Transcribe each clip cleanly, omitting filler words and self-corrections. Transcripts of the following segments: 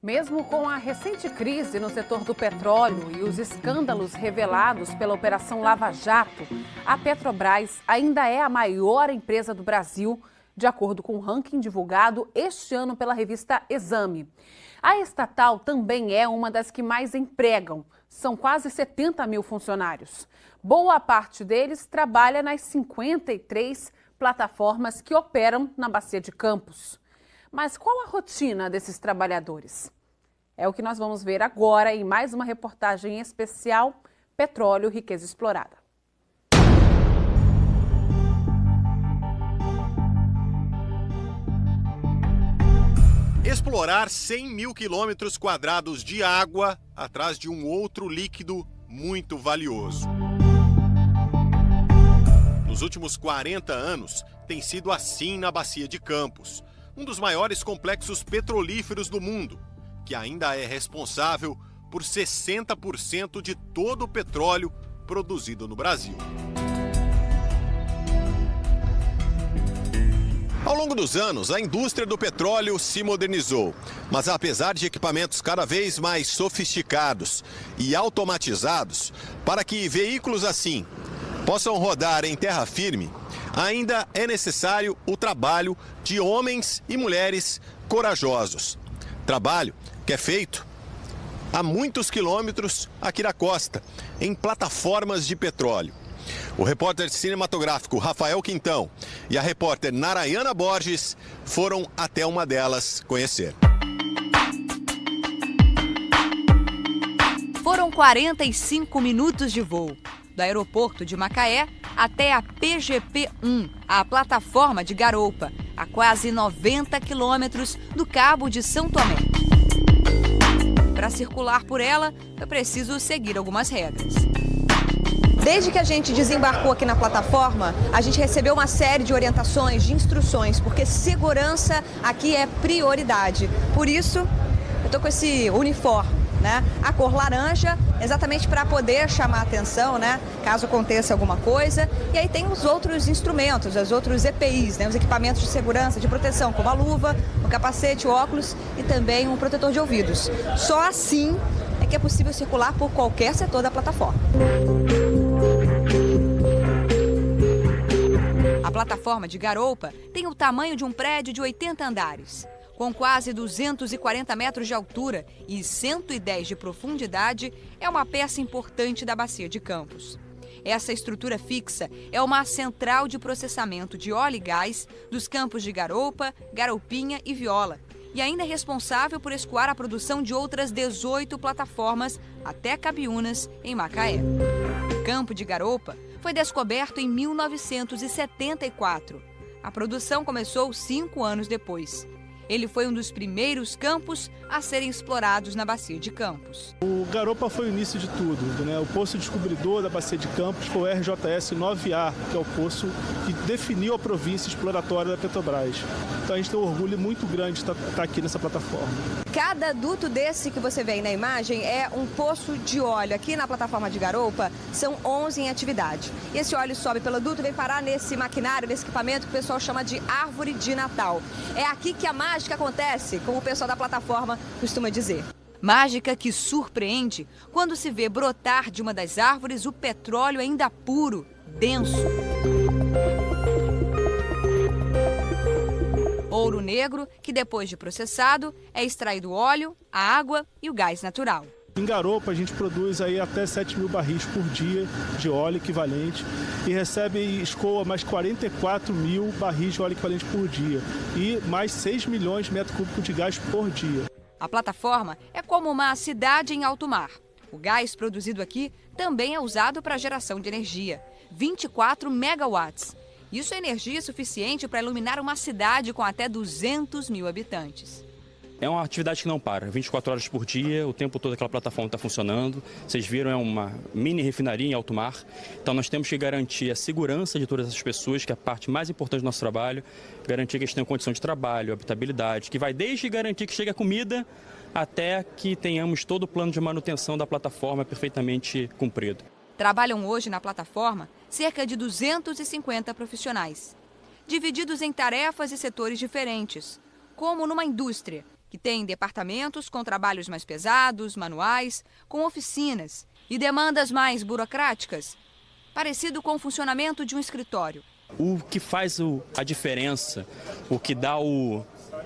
Mesmo com a recente crise no setor do petróleo e os escândalos revelados pela Operação Lava Jato, a Petrobras ainda é a maior empresa do Brasil, de acordo com o ranking divulgado este ano pela revista Exame. A estatal também é uma das que mais empregam. São quase 70 mil funcionários. Boa parte deles trabalha nas 53 plataformas que operam na Bacia de Campos. Mas qual a rotina desses trabalhadores? É o que nós vamos ver agora em mais uma reportagem especial Petróleo, Riqueza Explorada. Explorar 100 mil quilômetros quadrados de água atrás de um outro líquido muito valioso. Nos últimos 40 anos, tem sido assim na Bacia de Campos, um dos maiores complexos petrolíferos do mundo, que ainda é responsável por 60% de todo o petróleo produzido no Brasil. Ao longo dos anos, a indústria do petróleo se modernizou, mas apesar de equipamentos cada vez mais sofisticados e automatizados, para que veículos assim possam rodar em terra firme, ainda é necessário o trabalho de homens e mulheres corajosos. Trabalho que é feito a muitos quilômetros aqui na costa, em plataformas de petróleo. O repórter cinematográfico Rafael Quintão e a repórter Narayana Borges foram até uma delas conhecer. Foram 45 minutos de voo, do aeroporto de Macaé até a PGP-1, a plataforma de Garoupa, a quase 90 quilômetros do Cabo de São Tomé. Para circular por ela, é preciso seguir algumas regras. Desde que a gente desembarcou aqui na plataforma, a gente recebeu uma série de orientações, de instruções, porque segurança aqui é prioridade. Por isso, eu estou com esse uniforme, né? A cor laranja, exatamente para poder chamar a atenção, né? Caso aconteça alguma coisa. E aí tem os outros instrumentos, os outros EPIs, né? Os equipamentos de segurança, de proteção, como a luva, o capacete, o óculos e também um protetor de ouvidos. Só assim é que é possível circular por qualquer setor da plataforma. A plataforma de Garoupa tem o tamanho de um prédio de 80 andares. Com quase 240 metros de altura e 110 de profundidade, é uma peça importante da Bacia de Campos. Essa estrutura fixa é uma central de processamento de óleo e gás dos campos de Garoupa, Garoupinha e Viola, e ainda é responsável por escoar a produção de outras 18 plataformas até Cabiúnas, em Macaé. O campo de Garoupa foi descoberto em 1974. A produção começou 5 anos depois. Ele foi um dos primeiros campos a serem explorados na Bacia de Campos. O Garoupa foi o início de tudo, né? O poço descobridor da Bacia de Campos foi o RJS 9A, que é o poço que definiu a província exploratória da Petrobras. Então a gente tem um orgulho muito grande de estar aqui nessa plataforma. Cada duto desse que você vê aí na imagem é um poço de óleo. Aqui na plataforma de Garoupa são 11 em atividade. E esse óleo sobe pelo duto e vem parar nesse maquinário, nesse equipamento que o pessoal chama de árvore de Natal. É aqui que a mágica acontece, como o pessoal da plataforma costuma dizer. Mágica que surpreende quando se vê brotar de uma das árvores o petróleo ainda puro, denso. Ouro negro que, depois de processado, é extraído o óleo, a água e o gás natural. Em Garoupa, a gente produz aí até 7 mil barris por dia de óleo equivalente e recebe e escoa mais 44 mil barris de óleo equivalente por dia e mais 6 milhões de metros cúbicos de gás por dia. A plataforma é como uma cidade em alto mar. O gás produzido aqui também é usado para a geração de energia, 24 megawatts. Isso é energia suficiente para iluminar uma cidade com até 200 mil habitantes. É uma atividade que não para, 24 horas por dia, o tempo todo aquela plataforma está funcionando. Vocês viram, é uma mini refinaria em alto mar. Então nós temos que garantir a segurança de todas essas pessoas, que é a parte mais importante do nosso trabalho. Garantir que eles tenham condição de trabalho, habitabilidade, que vai desde garantir que chegue a comida até que tenhamos todo o plano de manutenção da plataforma perfeitamente cumprido. Trabalham hoje na plataforma cerca de 250 profissionais, divididos em tarefas e setores diferentes, como numa indústria, que tem departamentos com trabalhos mais pesados, manuais, com oficinas e demandas mais burocráticas, parecido com o funcionamento de um escritório. O que faz a diferença, o que dá o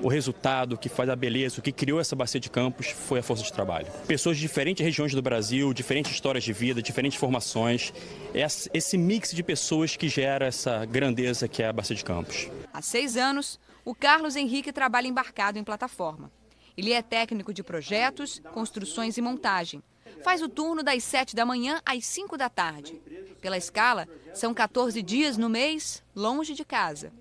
resultado, o que faz a beleza, o que criou essa bacia de campos foi a força de trabalho. Pessoas de diferentes regiões do Brasil, diferentes histórias de vida, diferentes formações. É esse mix de pessoas que gera essa grandeza que é a bacia de campos. Há 6 anos, o Carlos Henrique trabalha embarcado em plataforma. Ele é técnico de projetos, construções e montagem. Faz o turno das 7 da manhã às 5 da tarde. Pela escala, são 14 dias no mês, longe de casa.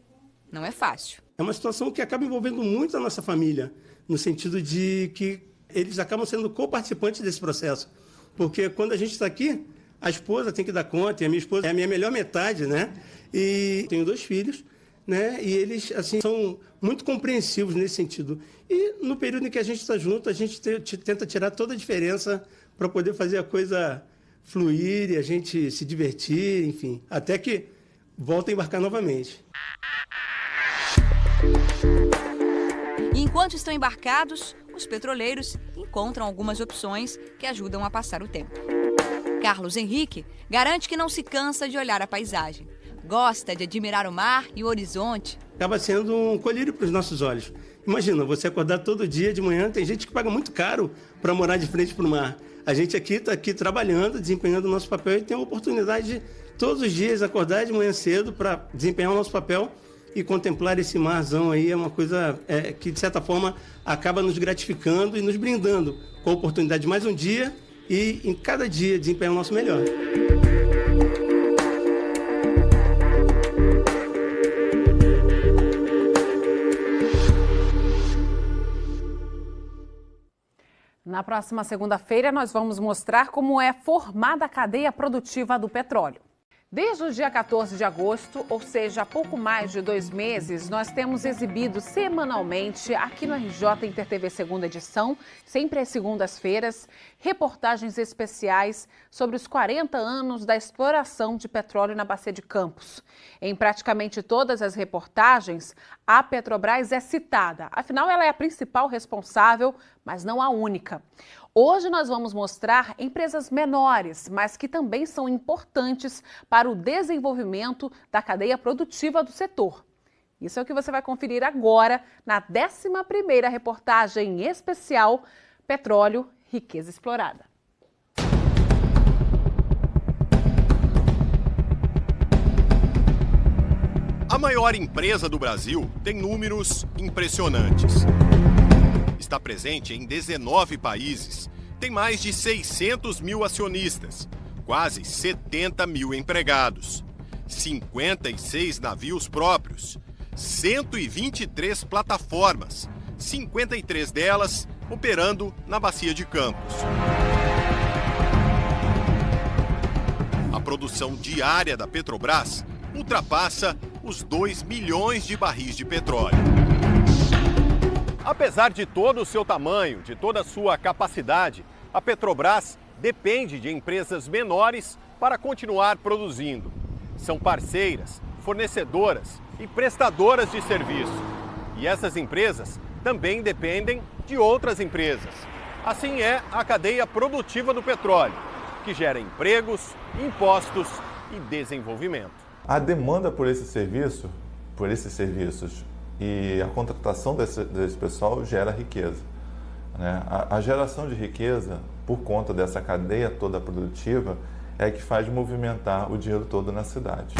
Não é fácil. É uma situação que acaba envolvendo muito a nossa família, no sentido de que eles acabam sendo co-participantes desse processo. Porque quando a gente está aqui, a esposa tem que dar conta, e a minha esposa é a minha melhor metade, né? E tenho 2 filhos, né? E eles, assim, são muito compreensivos nesse sentido. E no período em que a gente está junto, a gente tenta tirar toda a diferença para poder fazer a coisa fluir e a gente se divertir, enfim, até que volta a embarcar novamente. E enquanto estão embarcados, os petroleiros encontram algumas opções que ajudam a passar o tempo. Carlos Henrique garante que não se cansa de olhar a paisagem. Gosta de admirar o mar e o horizonte. Acaba sendo um colírio para os nossos olhos. Imagina, você acordar todo dia de manhã, tem gente que paga muito caro para morar de frente para o mar. A gente aqui está trabalhando, desempenhando o nosso papel e tem a oportunidade de todos os dias acordar de manhã cedo para desempenhar o nosso papel e contemplar esse marzão aí. É uma coisa que, de certa forma, acaba nos gratificando e nos brindando com a oportunidade de mais um dia e, em cada dia, desempenhar o nosso melhor. Na próxima segunda-feira, nós vamos mostrar como é formada a cadeia produtiva do petróleo. Desde o dia 14 de agosto, ou seja, há pouco mais de 2 meses, nós temos exibido semanalmente aqui no RJ Inter TV Segunda Edição, sempre às segundas-feiras, reportagens especiais sobre os 40 anos da exploração de petróleo na Bacia de Campos. Em praticamente todas as reportagens, a Petrobras é citada, afinal ela é a principal responsável, mas não a única. Hoje nós vamos mostrar empresas menores, mas que também são importantes para o desenvolvimento da cadeia produtiva do setor. Isso é o que você vai conferir agora na 11ª reportagem especial Petróleo, Riqueza Explorada. A maior empresa do Brasil tem números impressionantes. Está presente em 19 países, tem mais de 600 mil acionistas, quase 70 mil empregados, 56 navios próprios, 123 plataformas, 53 delas operando na Bacia de Campos. A produção diária da Petrobras ultrapassa os 2 milhões de barris de petróleo. Apesar de todo o seu tamanho, de toda a sua capacidade, a Petrobras depende de empresas menores para continuar produzindo. São parceiras, fornecedoras e prestadoras de serviço. E essas empresas também dependem de outras empresas. Assim é a cadeia produtiva do petróleo, que gera empregos, impostos e desenvolvimento. A demanda por esses serviços e a contratação desse pessoal gera riqueza, né? A geração de riqueza, por conta dessa cadeia toda produtiva, é que faz movimentar o dinheiro todo na cidade.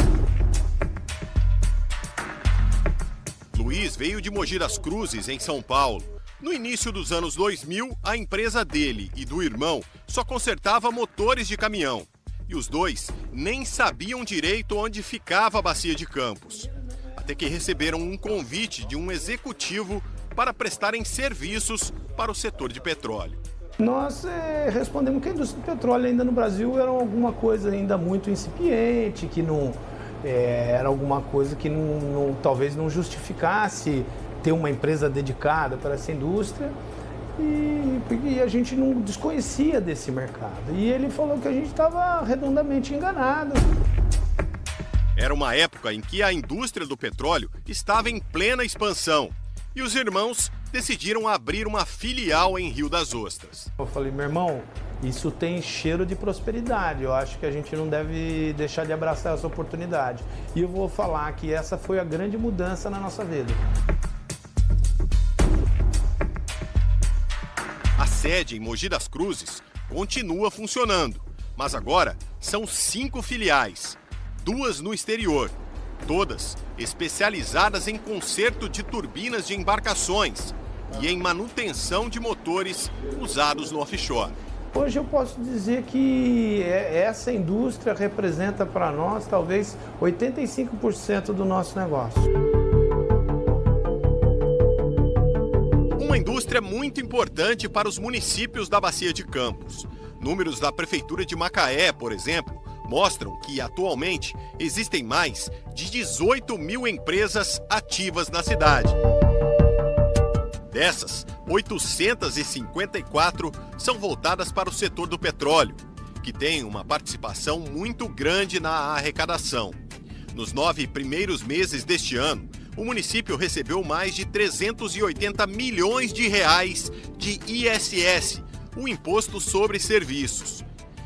Luiz veio de Mogi das Cruzes, em São Paulo. No início dos anos 2000, a empresa dele e do irmão só consertava motores de caminhão. E os dois nem sabiam direito onde ficava a Bacia de Campos. Até que receberam um convite de um executivo para prestarem serviços para o setor de petróleo. Nós respondemos que a indústria do petróleo ainda no Brasil era alguma coisa ainda muito incipiente, que não era alguma coisa que talvez não justificasse ter uma empresa dedicada para essa indústria e a gente não desconhecia desse mercado. E ele falou que a gente estava redondamente enganado. Era uma época em que a indústria do petróleo estava em plena expansão e os irmãos decidiram abrir uma filial em Rio das Ostras. Eu falei, meu irmão, isso tem cheiro de prosperidade, eu acho que a gente não deve deixar de abraçar essa oportunidade. E eu vou falar que essa foi a grande mudança na nossa vida. A sede em Mogi das Cruzes continua funcionando, mas agora são 5 filiais, 2 no exterior, todas especializadas em conserto de turbinas de embarcações e em manutenção de motores usados no offshore. Hoje eu posso dizer que essa indústria representa para nós talvez 85% do nosso negócio. Uma indústria muito importante para os municípios da Bacia de Campos. Números da Prefeitura de Macaé, por exemplo, mostram que atualmente existem mais de 18 mil empresas ativas na cidade. Dessas, 854 são voltadas para o setor do petróleo, que tem uma participação muito grande na arrecadação. Nos 9 primeiros meses deste ano, o município recebeu mais de 380 milhões de reais de ISS, o Imposto sobre Serviços.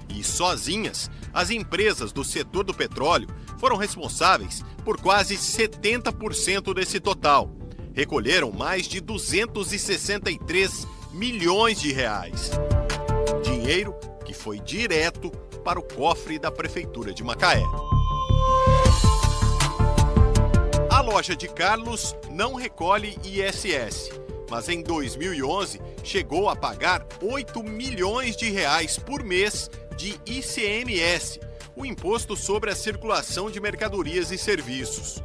E sozinhas, as empresas do setor do petróleo foram responsáveis por quase 70% desse total. Recolheram mais de 263 milhões de reais. Dinheiro que foi direto para o cofre da Prefeitura de Macaé. A loja de Carlos não recolhe ISS, mas em 2011 chegou a pagar 8 milhões de reais por mês de ICMS, o Imposto sobre a Circulação de Mercadorias e Serviços.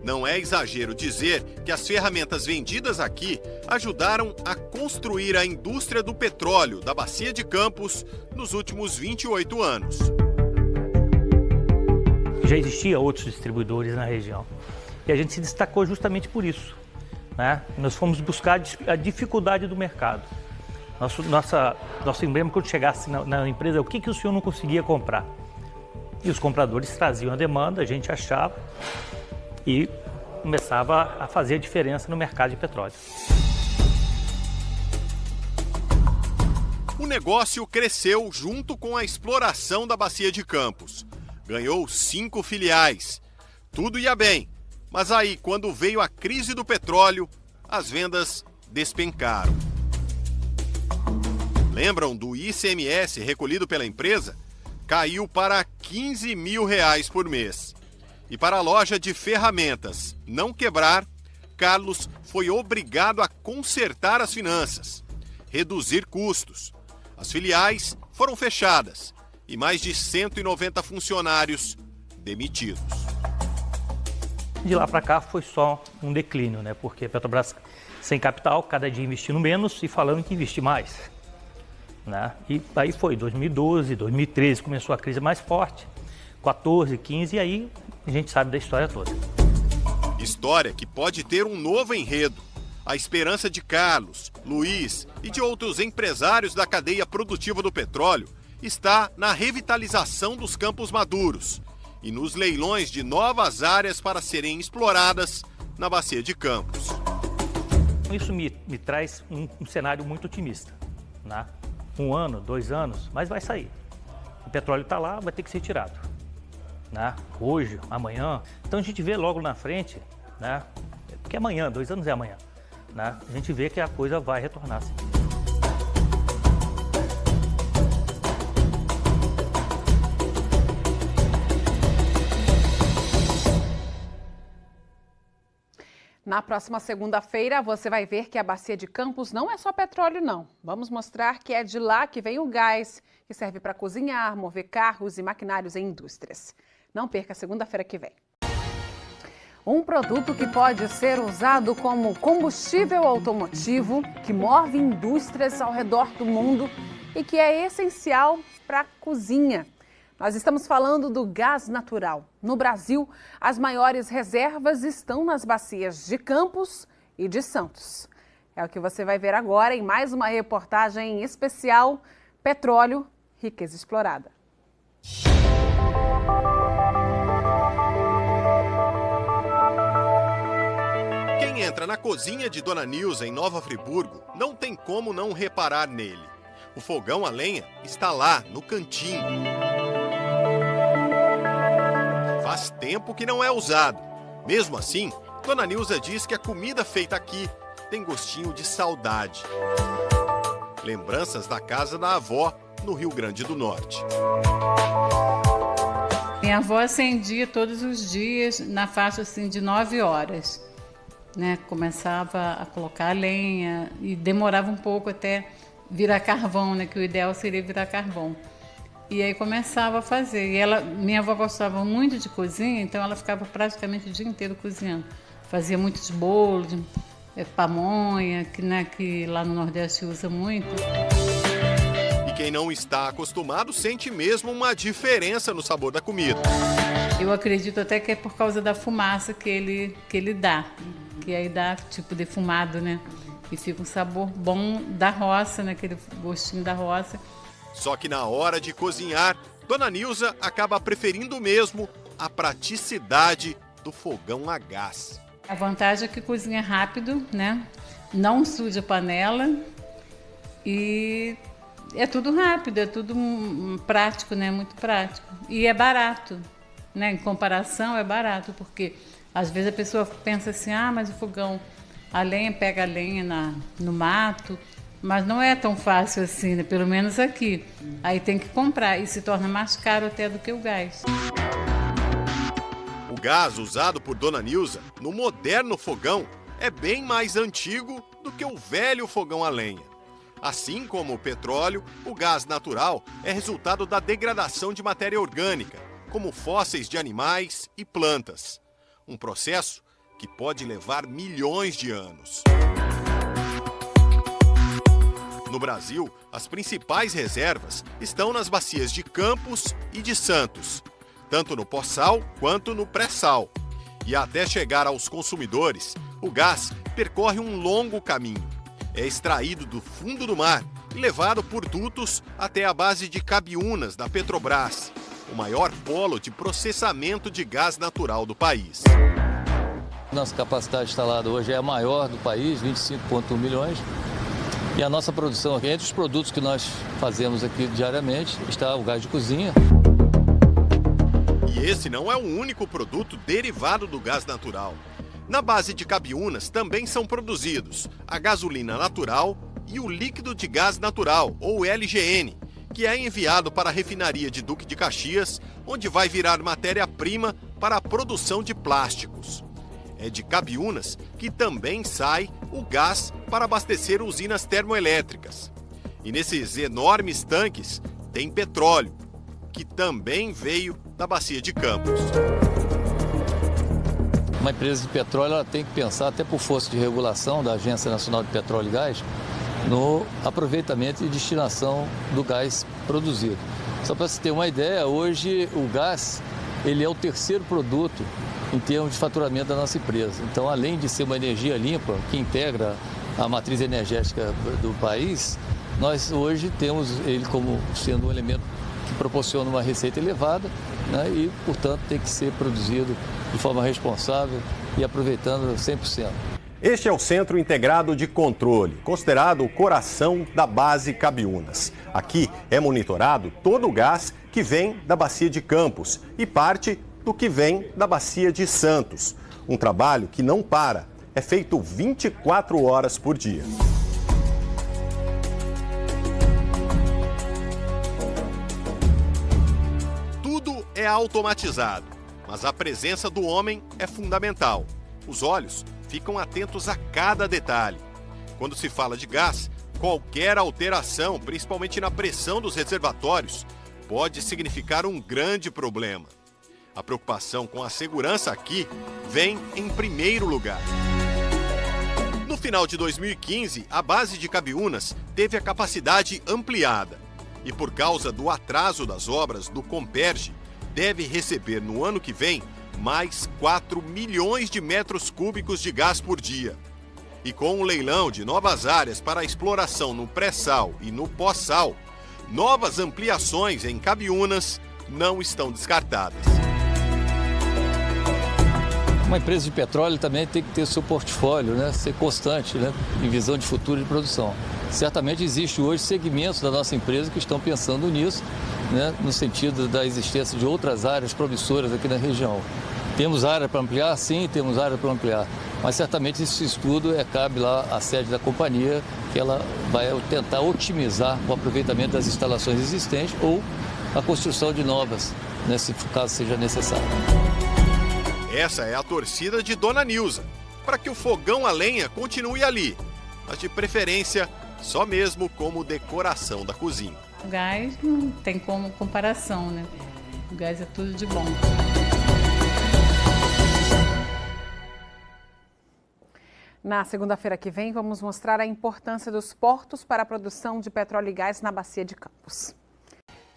Não é exagero dizer que as ferramentas vendidas aqui ajudaram a construir a indústria do petróleo da Bacia de Campos nos últimos 28 anos. Já existia outros distribuidores na região e a gente se destacou justamente por isso, né? Nós fomos buscar a dificuldade do mercado. Nosso emblema, quando chegasse na empresa, o que o senhor não conseguia comprar? E os compradores traziam a demanda, a gente achava e começava a fazer a diferença no mercado de petróleo. O negócio cresceu junto com a exploração da Bacia de Campos. Ganhou 5 filiais. Tudo ia bem, mas aí, quando veio a crise do petróleo, as vendas despencaram. Lembram do ICMS recolhido pela empresa? Caiu para 15 mil reais por mês. E para a loja de ferramentas não quebrar, Carlos foi obrigado a consertar as finanças, reduzir custos. As filiais foram fechadas e mais de 190 funcionários demitidos. De lá para cá foi só um declínio, né? Porque a Petrobras sem capital, cada dia investindo menos e falando que investir mais, né? E aí foi 2012, 2013 começou a crise mais forte, 14, 15 e aí a gente sabe da história toda. História que pode ter um novo enredo. A esperança de Carlos, Luiz e de outros empresários da cadeia produtiva do petróleo está na revitalização dos campos maduros e nos leilões de novas áreas para serem exploradas na Bacia de Campos. Isso me traz um cenário muito otimista, né? 1 ano, 2 anos, mas vai sair. O petróleo está lá, vai ter que ser tirado, né? Hoje, amanhã. Então a gente vê logo na frente, né? Porque amanhã, 2 anos é amanhã, né? A gente vê que a coisa vai retornar, sim. Na próxima segunda-feira, você vai ver que a Bacia de Campos não é só petróleo, não. Vamos mostrar que é de lá que vem o gás, que serve para cozinhar, mover carros e maquinários em indústrias. Não perca segunda-feira que vem. Um produto que pode ser usado como combustível automotivo, que move indústrias ao redor do mundo e que é essencial para a cozinha. Nós estamos falando do gás natural. No Brasil, as maiores reservas estão nas bacias de Campos e de Santos. É o que você vai ver agora em mais uma reportagem especial Petróleo, Riqueza Explorada. Quem Quem entra na cozinha de Dona Nilza, em Nova Friburgo, não tem como não reparar nele. O fogão a lenha está lá, no cantinho. Faz tempo que não é usado. Mesmo assim, Dona Nilza diz que a comida feita aqui tem gostinho de saudade. Lembranças da casa da avó, no Rio Grande do Norte. Minha avó acendia todos os dias na faixa assim, de 9 horas. Né? Começava a colocar a lenha e demorava um pouco até virar carvão, né? Que o ideal seria virar carvão. E aí começava a fazer. E minha avó gostava muito de cozinha, então ela ficava praticamente o dia inteiro cozinhando. Fazia muitos bolos, pamonha, que lá no Nordeste usa muito. E quem não está acostumado sente mesmo uma diferença no sabor da comida. Eu acredito até que é por causa da fumaça que ele dá, que aí dá tipo defumado, né? E fica um sabor bom da roça, né? Aquele gostinho da roça. Só que na hora de cozinhar, Dona Nilza acaba preferindo mesmo a praticidade do fogão a gás. A vantagem é que cozinha rápido, né? Não suja a panela e é tudo rápido, é tudo prático, né? Muito prático. E é barato, né? Em comparação é barato, porque às vezes a pessoa pensa assim, mas o fogão, a lenha pega a lenha no mato, mas não é tão fácil assim, né? Pelo menos aqui. Aí tem que comprar e se torna mais caro até do que o gás. O gás usado por Dona Nilza no moderno fogão é bem mais antigo do que o velho fogão a lenha. Assim como o petróleo, o gás natural é resultado da degradação de matéria orgânica, como fósseis de animais e plantas. Um processo que pode levar milhões de anos. No Brasil, as principais reservas estão nas bacias de Campos e de Santos, tanto no pós-sal quanto no pré-sal. E até chegar aos consumidores, o gás percorre um longo caminho. É extraído do fundo do mar e levado por dutos até a base de Cabiúnas, da Petrobras, o maior polo de processamento de gás natural do país. Nossa capacidade instalada hoje é a maior do país, 25,1 milhões. E a nossa produção aqui, entre os produtos que nós fazemos aqui diariamente, está o gás de cozinha. E esse não é o único produto derivado do gás natural. Na base de Cabiúnas também são produzidos a gasolina natural e o líquido de gás natural, ou LGN, que é enviado para a refinaria de Duque de Caxias, onde vai virar matéria-prima para a produção de plásticos. É de Cabiúnas que também sai o gás para abastecer usinas termoelétricas. E nesses enormes tanques tem petróleo, que também veio da bacia de Campos. Uma empresa de petróleo ela tem que pensar, até por força de regulação da Agência Nacional de Petróleo e Gás, no aproveitamento e destinação do gás produzido. Só para você ter uma ideia, hoje o gás ele é o terceiro produto em termos de faturamento da nossa empresa. Então, além de ser uma energia limpa, que integra a matriz energética do país, nós hoje temos ele como sendo um elemento que proporciona uma receita elevada, né, e, portanto, tem que ser produzido de forma responsável e aproveitando 100%. Este é o Centro Integrado de Controle, considerado o coração da base Cabiúnas. Aqui é monitorado todo o gás que vem da bacia de Campos e parte do que vem da bacia de Santos. Um trabalho que não para, é feito 24 horas por dia. Tudo é automatizado, mas a presença do homem é fundamental. Os olhos ficam atentos a cada detalhe. Quando se fala de gás, qualquer alteração, principalmente na pressão dos reservatórios, pode significar um grande problema. A preocupação com a segurança aqui vem em primeiro lugar. No final de 2015, a base de Cabiúnas teve a capacidade ampliada e, por causa do atraso das obras do Comperge, deve receber no ano que vem mais 4 milhões de metros cúbicos de gás por dia. E com o leilão de novas áreas para a exploração no pré-sal e no pós-sal, novas ampliações em Cabiúnas não estão descartadas. Uma empresa de petróleo também tem que ter seu portfólio, né? Ser constante, né? Em visão de futuro de produção. Certamente existe hoje segmentos da nossa empresa que estão pensando nisso, né? No sentido da existência de outras áreas promissoras aqui na região. Temos área para ampliar? Sim, temos área para ampliar. Mas certamente esse estudo cabe lá à sede da companhia, que ela vai tentar otimizar o aproveitamento das instalações existentes ou a construção de novas, né, se caso seja necessário. Essa é a torcida de Dona Nilza, para que o fogão a lenha continue ali, mas de preferência só mesmo como decoração da cozinha. O gás não tem como comparação, né? O gás é tudo de bom. Na segunda-feira que vem, vamos mostrar a importância dos portos para a produção de petróleo e gás na Bacia de Campos.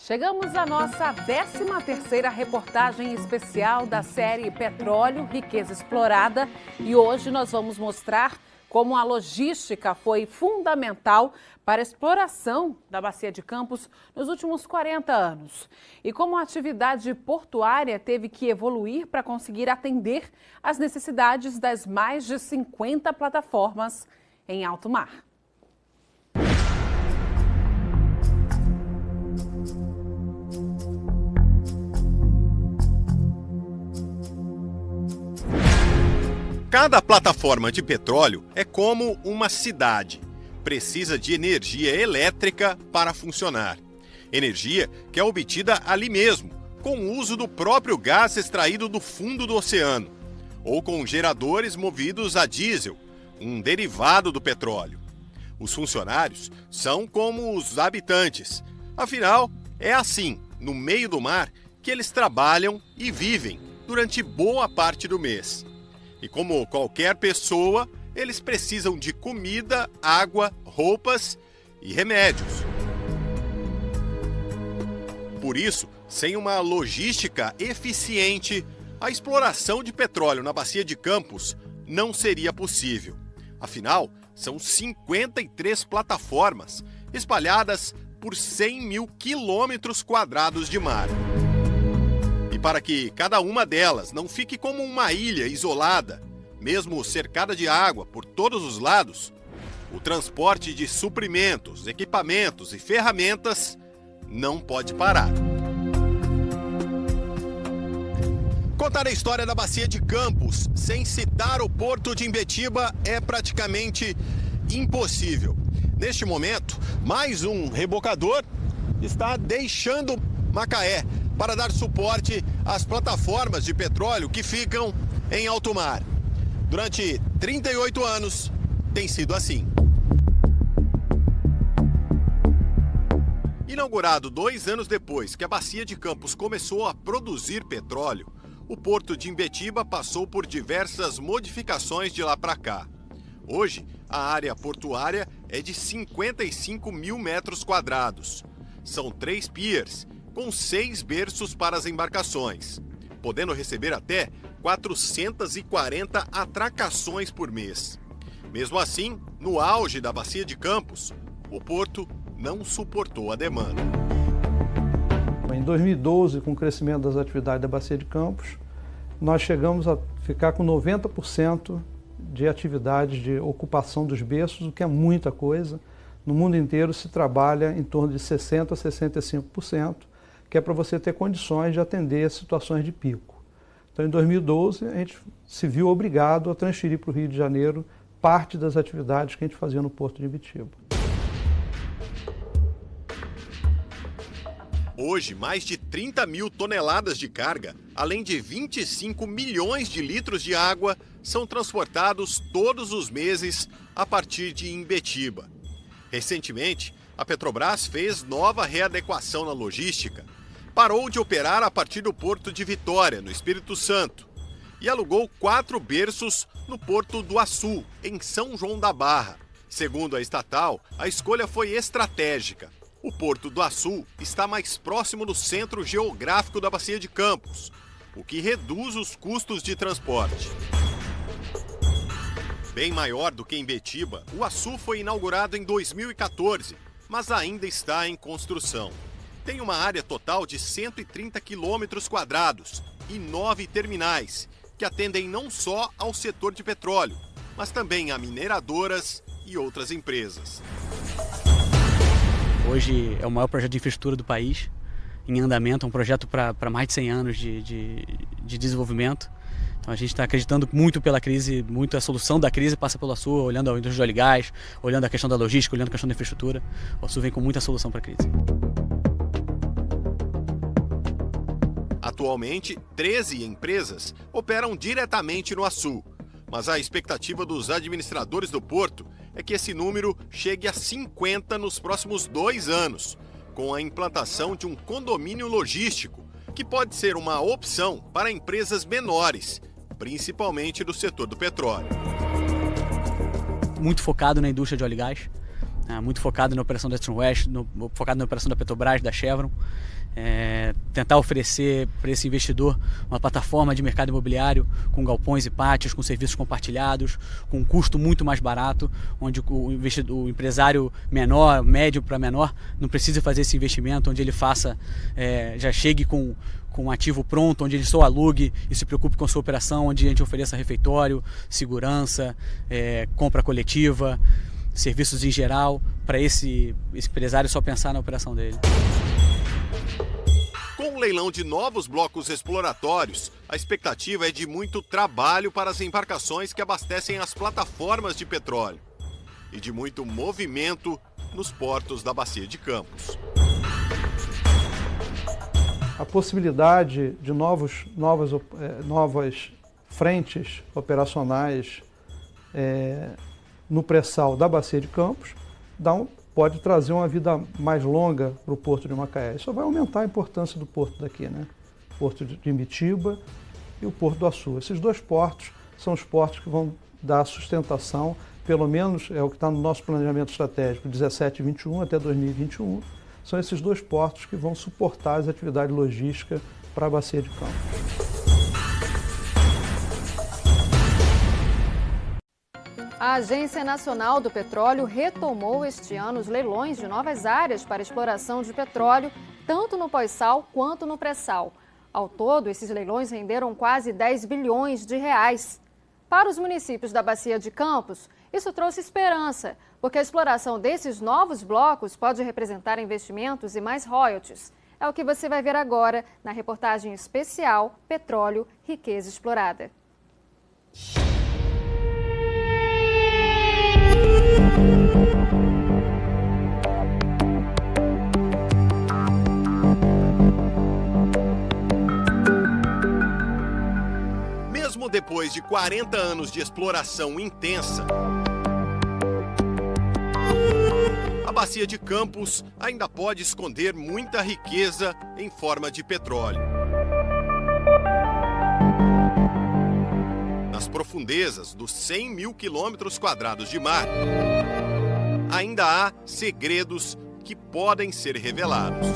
Chegamos à nossa 13ª reportagem especial da série Petróleo, Riqueza Explorada, e hoje nós vamos mostrar como a logística foi fundamental para a exploração da Bacia de Campos nos últimos 40 anos. E como a atividade portuária teve que evoluir para conseguir atender às necessidades das mais de 50 plataformas em alto mar. Cada plataforma de petróleo é como uma cidade. Precisa de energia elétrica para funcionar. Energia que é obtida ali mesmo, com o uso do próprio gás extraído do fundo do oceano, ou com geradores movidos a diesel, um derivado do petróleo. Os funcionários são como os habitantes. Afinal, é assim, no meio do mar, que eles trabalham e vivem durante boa parte do mês. E como qualquer pessoa, eles precisam de comida, água, roupas e remédios. Por isso, sem uma logística eficiente, a exploração de petróleo na Bacia de Campos não seria possível. Afinal, são 53 plataformas espalhadas por 100 mil quilômetros quadrados de mar. E para que cada uma delas não fique como uma ilha isolada, mesmo cercada de água por todos os lados, o transporte de suprimentos, equipamentos e ferramentas não pode parar. Contar a história da Bacia de Campos sem citar o Porto de Imbetiba é praticamente impossível. Neste momento, mais um rebocador está deixando Macaé para dar suporte às plataformas de petróleo que ficam em alto mar. Durante 38 anos, tem sido assim. Inaugurado 2 anos depois que a Bacia de Campos começou a produzir petróleo, o Porto de Imbetiba passou por diversas modificações de lá para cá. Hoje, a área portuária é de 55 mil metros quadrados. São 3 piers, com 6 berços para as embarcações, podendo receber até 440 atracações por mês. Mesmo assim, no auge da Bacia de Campos, o porto não suportou a demanda. Em 2012, com o crescimento das atividades da Bacia de Campos, nós chegamos a ficar com 90% de atividades de ocupação dos berços, o que é muita coisa. No mundo inteiro se trabalha em torno de 60% a 65%, que é para você ter condições de atender situações de pico. Então, em 2012, a gente se viu obrigado a transferir para o Rio de Janeiro parte das atividades que a gente fazia no Porto de Imbetiba. Hoje, mais de 30 mil toneladas de carga, além de 25 milhões de litros de água, são transportados todos os meses a partir de Imbetiba. Recentemente, a Petrobras fez nova readequação na logística. Parou de operar a partir do Porto de Vitória, no Espírito Santo, e alugou 4 berços no Porto do Açu, em São João da Barra. Segundo a estatal, a escolha foi estratégica. O Porto do Açu está mais próximo do centro geográfico da Bacia de Campos, o que reduz os custos de transporte. Bem maior do que Imbetiba, o Açu foi inaugurado em 2014, mas ainda está em construção. Tem uma área total de 130 quilômetros quadrados e 9 terminais, que que atendem não só ao setor de petróleo, mas também a mineradoras e outras empresas. Hoje é o maior projeto de infraestrutura do país, em andamento, é um projeto para mais de 100 anos de desenvolvimento. Então a gente está acreditando muito pela crise, muito a solução da crise passa pela Açu, olhando a indústria de óleo e gás, olhando a questão da logística, olhando a questão da infraestrutura. O Açu vem com muita solução para a crise. Atualmente, 13 empresas operam diretamente no Açu, mas a expectativa dos administradores do porto é que esse número chegue a 50 nos próximos 2 anos, com a implantação de um condomínio logístico, que pode ser uma opção para empresas menores, principalmente do setor do petróleo. Muito focado na indústria de óleo e gás, muito focado na operação da Exxon West, focado na operação da Petrobras, da Chevron. Tentar oferecer para esse investidor uma plataforma de mercado imobiliário com galpões e pátios, com serviços compartilhados, com um custo muito mais barato, onde o empresário menor, médio para menor, não precisa fazer esse investimento, onde ele faça, já chegue com um ativo pronto, onde ele só alugue e se preocupe com a sua operação, onde a gente ofereça refeitório, segurança, compra coletiva, serviços em geral, para esse empresário só pensar na operação dele. Com o leilão de novos blocos exploratórios, a expectativa é de muito trabalho para as embarcações que abastecem as plataformas de petróleo e de muito movimento nos portos da Bacia de Campos. A possibilidade de novas frentes operacionais no pré-sal da Bacia de Campos pode trazer uma vida mais longa para o Porto de Macaé. Isso vai aumentar a importância do porto daqui, né? O Porto de Imbitiba e o Porto do Açu. Esses 2 portos são os portos que vão dar sustentação, pelo menos é o que está no nosso planejamento estratégico, 17 e 21 até 2021. São esses 2 portos que vão suportar as atividades logísticas para a Bacia de Campos. A Agência Nacional do Petróleo retomou este ano os leilões de novas áreas para exploração de petróleo, tanto no pós-sal quanto no pré-sal. Ao todo, esses leilões renderam quase 10 bilhões de reais. Para os municípios da Bacia de Campos, isso trouxe esperança, porque a exploração desses novos blocos pode representar investimentos e mais royalties. É o que você vai ver agora na reportagem especial Petróleo, Riqueza Explorada. Mesmo depois de 40 anos de exploração intensa, a Bacia de Campos ainda pode esconder muita riqueza em forma de petróleo. Nas profundezas dos 100 mil quilômetros quadrados de mar, ainda há segredos que podem ser revelados.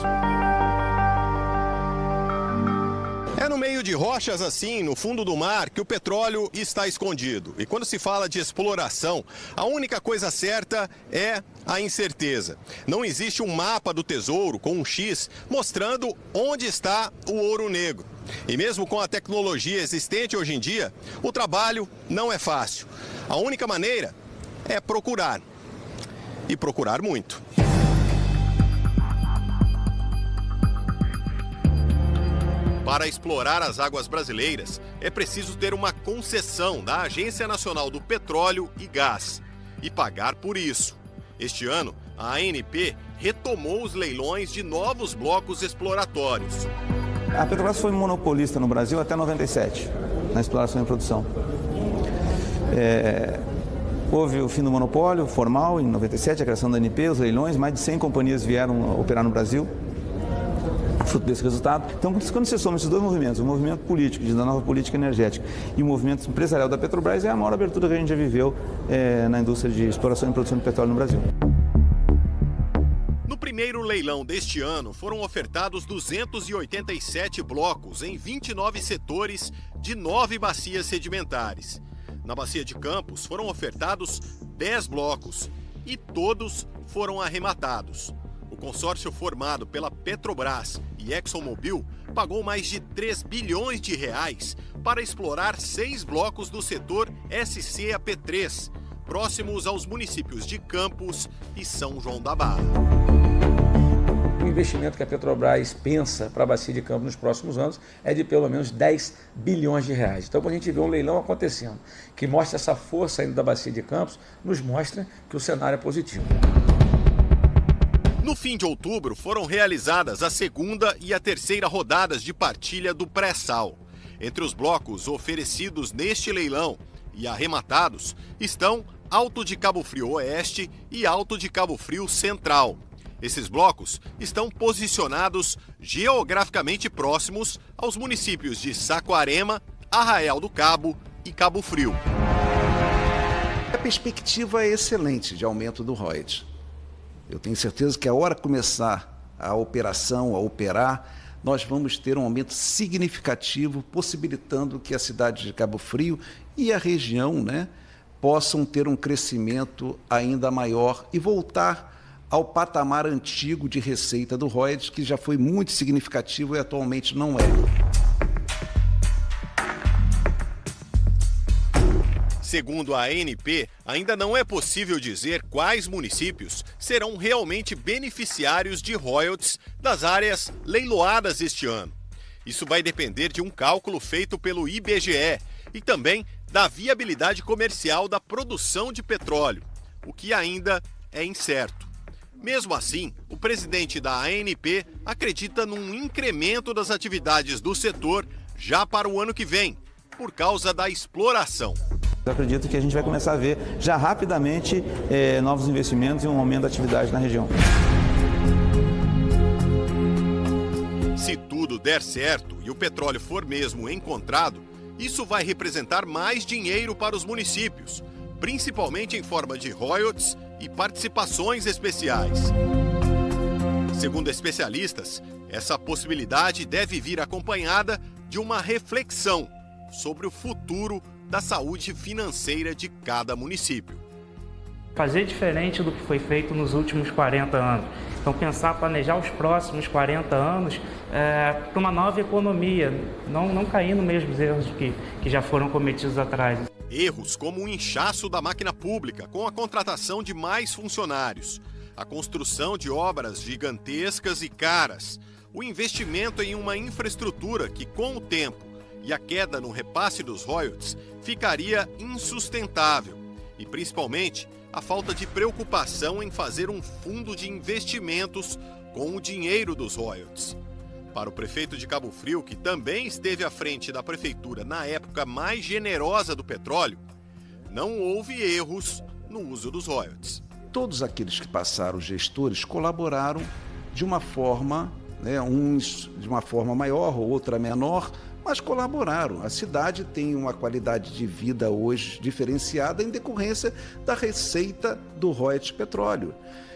É no meio de rochas assim, no fundo do mar, que o petróleo está escondido. E quando se fala de exploração, a única coisa certa é a incerteza. Não existe um mapa do tesouro com um X mostrando onde está o ouro negro. E mesmo com a tecnologia existente hoje em dia, o trabalho não é fácil. A única maneira é procurar. E procurar muito. Para explorar as águas brasileiras, é preciso ter uma concessão da Agência Nacional do Petróleo e Gás e pagar por isso. Este ano, a ANP retomou os leilões de novos blocos exploratórios. A Petrobras foi monopolista no Brasil até 97, na exploração e produção. Houve o fim do monopólio formal em 97, a criação da ANP, os leilões, mais de 100 companhias vieram operar no Brasil. Fruto desse resultado. Então, quando você soma esses 2 movimentos, o movimento político, da nova política energética, e o movimento empresarial da Petrobras, é a maior abertura que a gente já viveu na indústria de exploração e produção de petróleo no Brasil. No primeiro leilão deste ano, foram ofertados 287 blocos em 29 setores de 9 bacias sedimentares. Na Bacia de Campos, foram ofertados 10 blocos e todos foram arrematados. O O consórcio formado pela Petrobras e ExxonMobil pagou mais de 3 bilhões de reais para explorar 6 blocos do setor SCAP3, próximos aos municípios de Campos e São João da Barra. O investimento que a Petrobras pensa para a Bacia de Campos nos próximos anos é de pelo menos 10 bilhões de reais. Então, quando a gente vê um leilão acontecendo, que mostra essa força ainda da Bacia de Campos, nos mostra que o cenário é positivo. No fim de outubro, foram realizadas a segunda e a terceira rodadas de partilha do pré-sal. Entre os blocos oferecidos neste leilão e arrematados estão Alto de Cabo Frio Oeste e Alto de Cabo Frio Central. Esses blocos estão posicionados geograficamente próximos aos municípios de Saquarema, Arraial do Cabo e Cabo Frio. A perspectiva é excelente de aumento do royalties. Eu tenho certeza que a hora que começar a operação, a operar, nós vamos ter um aumento significativo, possibilitando que a cidade de Cabo Frio e a região, possam ter um crescimento ainda maior e voltar ao patamar antigo de receita do royalties, que já foi muito significativo e atualmente não é. Segundo a ANP, ainda não é possível dizer quais municípios serão realmente beneficiários de royalties das áreas leiloadas este ano. Isso vai depender de um cálculo feito pelo IBGE e também da viabilidade comercial da produção de petróleo, o que ainda é incerto. Mesmo assim, o presidente da ANP acredita num incremento das atividades do setor já para o ano que vem, por causa da exploração. Eu acredito que a gente vai começar a ver já rapidamente novos investimentos e um aumento da atividade na região. Se tudo der certo e o petróleo for mesmo encontrado, isso vai representar mais dinheiro para os municípios, principalmente em forma de royalties e participações especiais. Segundo especialistas, essa possibilidade deve vir acompanhada de uma reflexão sobre o futuro da saúde financeira de cada município. Fazer diferente do que foi feito nos últimos 40 anos. Então, planejar os próximos 40 anos para uma nova economia, não cair nos mesmos erros que já foram cometidos atrás. Erros como o inchaço da máquina pública com a contratação de mais funcionários, a construção de obras gigantescas e caras, o investimento em uma infraestrutura que, com o tempo e a queda no repasse dos royalties, ficaria insustentável. E, principalmente, a falta de preocupação em fazer um fundo de investimentos com o dinheiro dos royalties. Para o prefeito de Cabo Frio, que também esteve à frente da prefeitura na época mais generosa do petróleo, não houve erros no uso dos royalties. Todos aqueles que passaram, os gestores, colaboraram de uma forma, uns de uma forma maior, outra menor, mas colaboraram. A cidade tem uma qualidade de vida hoje diferenciada em decorrência da receita do royalties petróleo.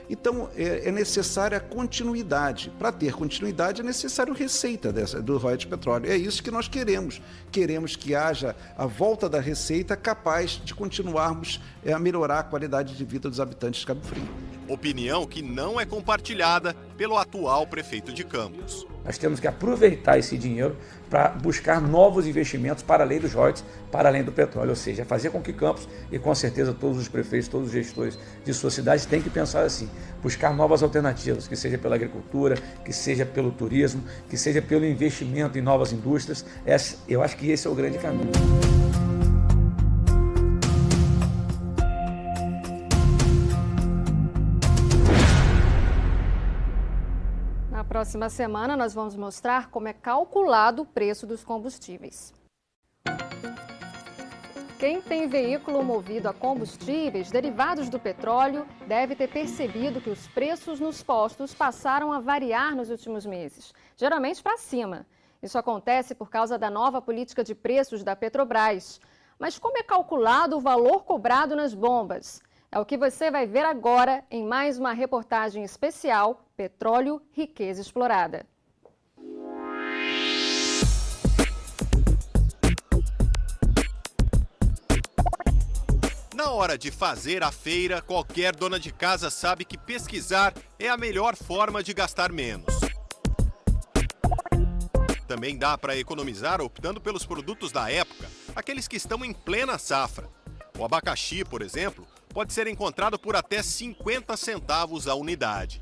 Então, é necessária a continuidade. Para ter continuidade, é necessário receita do royalties petróleo. É isso que nós queremos. Queremos que haja a volta da receita capaz de continuarmos a melhorar a qualidade de vida dos habitantes de Cabo Frio. Opinião que não é compartilhada pelo atual prefeito de Campos. Nós temos que aproveitar esse dinheiro para buscar novos investimentos para além dos royalties, para além do petróleo, ou seja, fazer com que Campos, e com certeza todos os prefeitos, todos os gestores de sua cidade têm que pensar assim, buscar novas alternativas, que seja pela agricultura, que seja pelo turismo, que seja pelo investimento em novas indústrias. Eu acho que esse é o grande caminho. Na próxima semana, nós vamos mostrar como é calculado o preço dos combustíveis. Quem tem veículo movido a combustíveis derivados do petróleo deve ter percebido que os preços nos postos passaram a variar nos últimos meses, geralmente para cima. Isso acontece por causa da nova política de preços da Petrobras. Mas como é calculado o valor cobrado nas bombas? É o que você vai ver agora em mais uma reportagem especial Petróleo, Riqueza Explorada. Na hora de fazer a feira, qualquer dona de casa sabe que pesquisar é a melhor forma de gastar menos. Também dá para economizar optando pelos produtos da época, aqueles que estão em plena safra. O abacaxi, por exemplo, pode ser encontrado por até 50 centavos a unidade.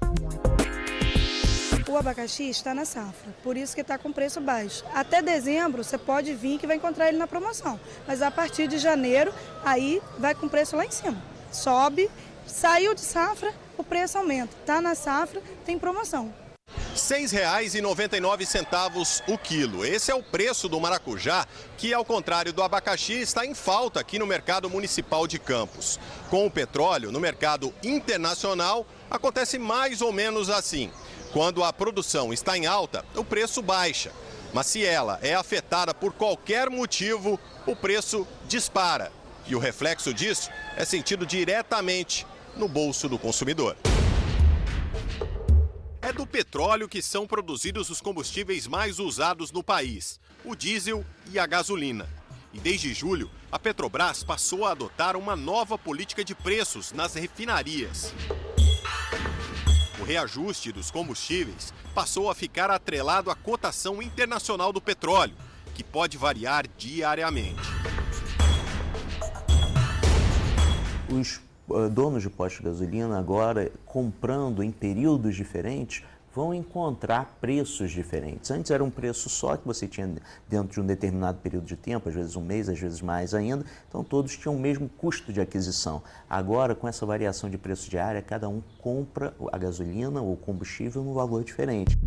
O abacaxi está na safra, por isso que está com preço baixo. Até dezembro você pode vir que vai encontrar ele na promoção, mas a partir de janeiro aí vai com preço lá em cima. Sobe, saiu de safra, o preço aumenta. Está na safra, tem promoção. R$ 6,99 o quilo. Esse é o preço do maracujá, que, ao contrário do abacaxi, está em falta aqui no mercado municipal de Campos. Com o petróleo, no mercado internacional, acontece mais ou menos assim. Quando a produção está em alta, o preço baixa. Mas se ela é afetada por qualquer motivo, o preço dispara. E o reflexo disso é sentido diretamente no bolso do consumidor. É do petróleo que são produzidos os combustíveis mais usados no país, o diesel e a gasolina. E desde julho, a Petrobras passou a adotar uma nova política de preços nas refinarias. O reajuste dos combustíveis passou a ficar atrelado à cotação internacional do petróleo, que pode variar diariamente. Os donos de postos de gasolina agora, comprando em períodos diferentes, vão encontrar preços diferentes. Antes era um preço só que você tinha dentro de um determinado período de tempo, às vezes um mês, às vezes mais ainda, então todos tinham o mesmo custo de aquisição. Agora, com essa variação de preço diária, cada um compra a gasolina ou combustível num valor diferente.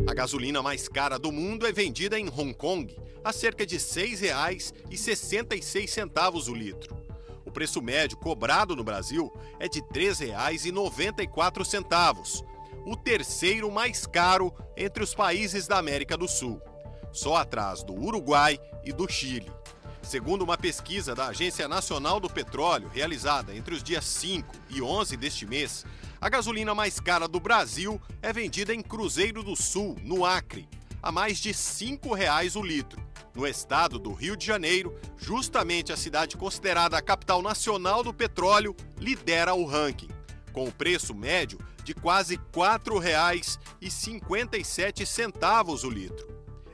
A gasolina mais cara do mundo é vendida em Hong Kong a cerca de R$ 6,66 o litro. O preço médio cobrado no Brasil é de R$ 3,94, o terceiro mais caro entre os países da América do Sul, só atrás do Uruguai e do Chile. Segundo uma pesquisa da Agência Nacional do Petróleo, realizada entre os dias 5 e 11 deste mês, a gasolina mais cara do Brasil é vendida em Cruzeiro do Sul, no Acre, a mais de R$ 5,00 o litro. No estado do Rio de Janeiro, justamente a cidade considerada a capital nacional do petróleo, lidera o ranking, com o preço médio de quase R$ 4,57 o litro.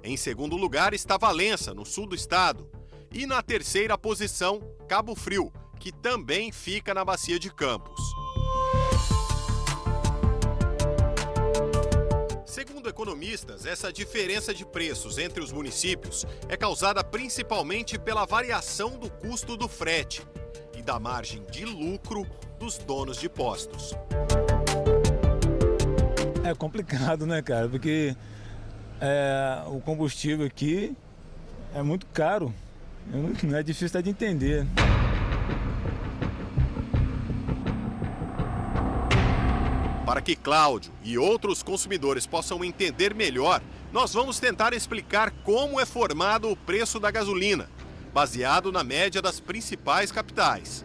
Em segundo lugar está Valença, no sul do estado. E na terceira posição, Cabo Frio, que também fica na Bacia de Campos. Segundo economistas, essa diferença de preços entre os municípios é causada principalmente pela variação do custo do frete e da margem de lucro dos donos de postos. É complicado, né, cara? Porque o combustível aqui é muito caro, não é difícil até de entender. Para que Cláudio e outros consumidores possam entender melhor, nós vamos tentar explicar como é formado o preço da gasolina, baseado na média das principais capitais.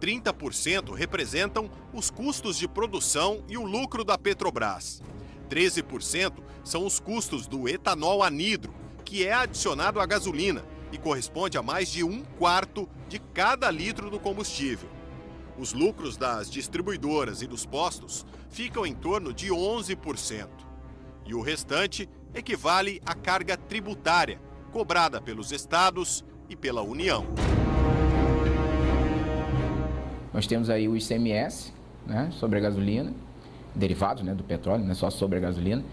30% representam os custos de produção e o lucro da Petrobras. 13% são os custos do etanol anidro, que é adicionado à gasolina e corresponde a mais de 1/4 de cada litro do combustível. Os lucros das distribuidoras e dos postos ficam em torno de 11%. E o restante equivale à carga tributária, cobrada pelos estados e pela União. Nós temos aí o ICMS, né, sobre a gasolina, derivados, né, do petróleo, não é só sobre a gasolina.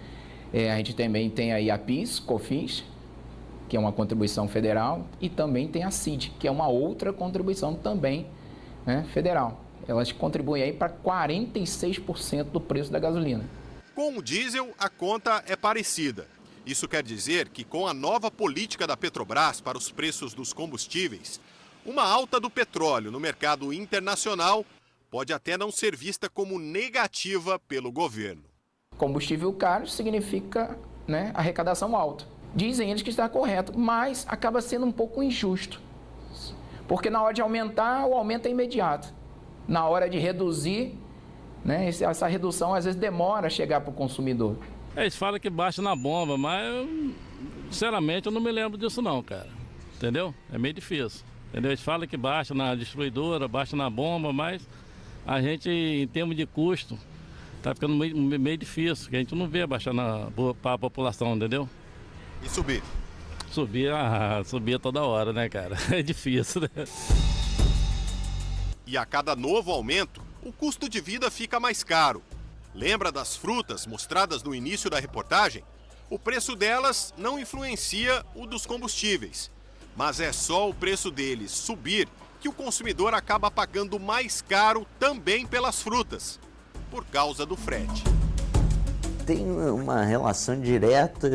A gente também tem aí a PIS, COFINS, que é uma contribuição federal, e também tem a CID, que é uma outra contribuição também, né, federal. Elas contribuem aí para 46% do preço da gasolina. Com o diesel, a conta é parecida. Isso quer dizer que com a nova política da Petrobras para os preços dos combustíveis, uma alta do petróleo no mercado internacional pode até não ser vista como negativa pelo governo. Combustível caro significa, né, arrecadação alta. Dizem eles que está correto, mas acaba sendo um pouco injusto. Porque na hora de aumentar, o aumento é imediato. Na hora de reduzir, né, essa redução às vezes demora a chegar para o consumidor. Eles falam que baixa na bomba, mas sinceramente eu não me lembro disso não, cara. Entendeu? É meio difícil. Entendeu? Eles falam que baixa na distribuidora, baixa na bomba, mas a gente, em termos de custo, tá ficando meio difícil, que a gente não vê baixar para a população, entendeu? E subir? Subir toda hora, né, cara? É difícil, né? E a cada novo aumento, o custo de vida fica mais caro. Lembra das frutas mostradas no início da reportagem? O preço delas não influencia o dos combustíveis. Mas é só o preço deles subir que o consumidor acaba pagando mais caro também pelas frutas, por causa do frete. Tem uma relação direta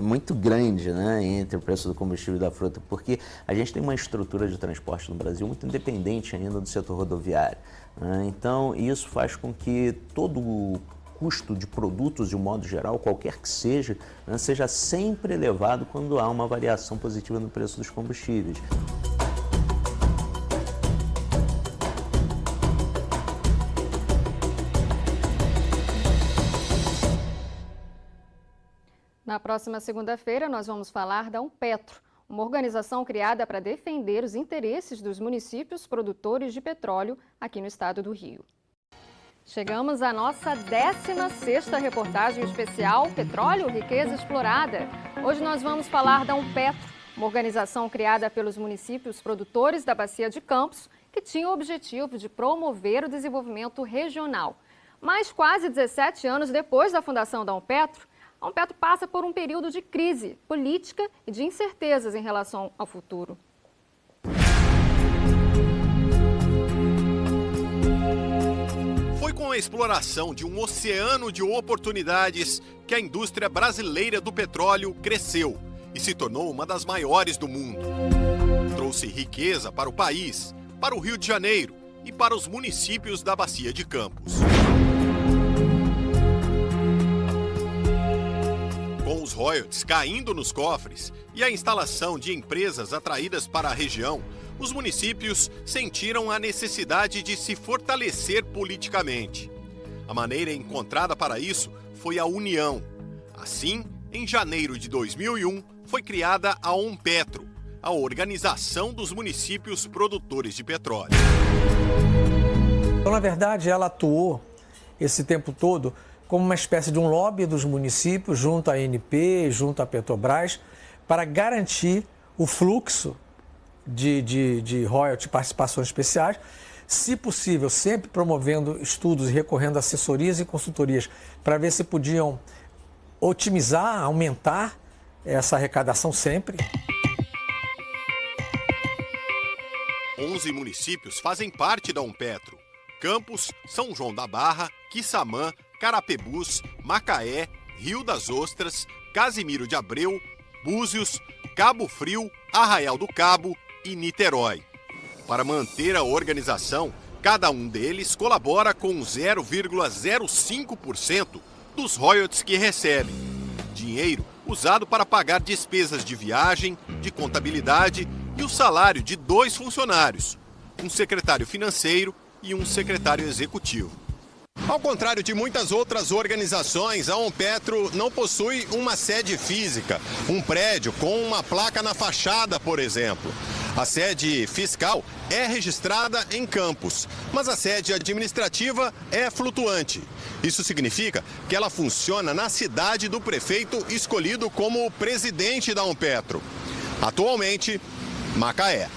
muito grande, né, entre o preço do combustível e da fruta, porque a gente tem uma estrutura de transporte no Brasil muito independente ainda do setor rodoviário, né? Então isso faz com que todo o custo de produtos, de um modo geral, qualquer que seja, né, seja sempre elevado quando há uma variação positiva no preço dos combustíveis. Na próxima segunda-feira, nós vamos falar da Unpetro, uma organização criada para defender os interesses dos municípios produtores de petróleo aqui no estado do Rio. Chegamos à nossa 16ª reportagem especial Petróleo, Riqueza Explorada. Hoje nós vamos falar da Unpetro, uma organização criada pelos municípios produtores da Bacia de Campos, que tinha o objetivo de promover o desenvolvimento regional. Mas quase 17 anos depois da fundação da Unpetro, a Unpetro passa por um período de crise política e de incertezas em relação ao futuro. Foi com a exploração de um oceano de oportunidades que a indústria brasileira do petróleo cresceu e se tornou uma das maiores do mundo. Trouxe riqueza para o país, para o Rio de Janeiro e para os municípios da Bacia de Campos. Com os royalties caindo nos cofres e a instalação de empresas atraídas para a região, os municípios sentiram a necessidade de se fortalecer politicamente. A maneira encontrada para isso foi a união. Assim, em janeiro de 2001, foi criada a Unpetro, a Organização dos Municípios Produtores de Petróleo. Então, na verdade, ela atuou esse tempo todo como uma espécie de um lobby dos municípios, junto à ANP, junto à Petrobras, para garantir o fluxo de royalties, participações especiais, se possível, sempre promovendo estudos e recorrendo a assessorias e consultorias para ver se podiam otimizar, aumentar essa arrecadação sempre. 11 municípios fazem parte da Unpetro: Campos, São João da Barra, Quissamã, Carapebus, Macaé, Rio das Ostras, Casimiro de Abreu, Búzios, Cabo Frio, Arraial do Cabo e Niterói. Para manter a organização, cada um deles colabora com 0,05% dos royalties que recebe. Dinheiro usado para pagar despesas de viagem, de contabilidade e o salário de 2 funcionários, um secretário financeiro e um secretário executivo. Ao contrário de muitas outras organizações, a Unpetro não possui uma sede física, um prédio com uma placa na fachada, por exemplo. A sede fiscal é registrada em Campos, mas a sede administrativa é flutuante. Isso significa que ela funciona na cidade do prefeito escolhido como presidente da Unpetro. Atualmente, Macaé.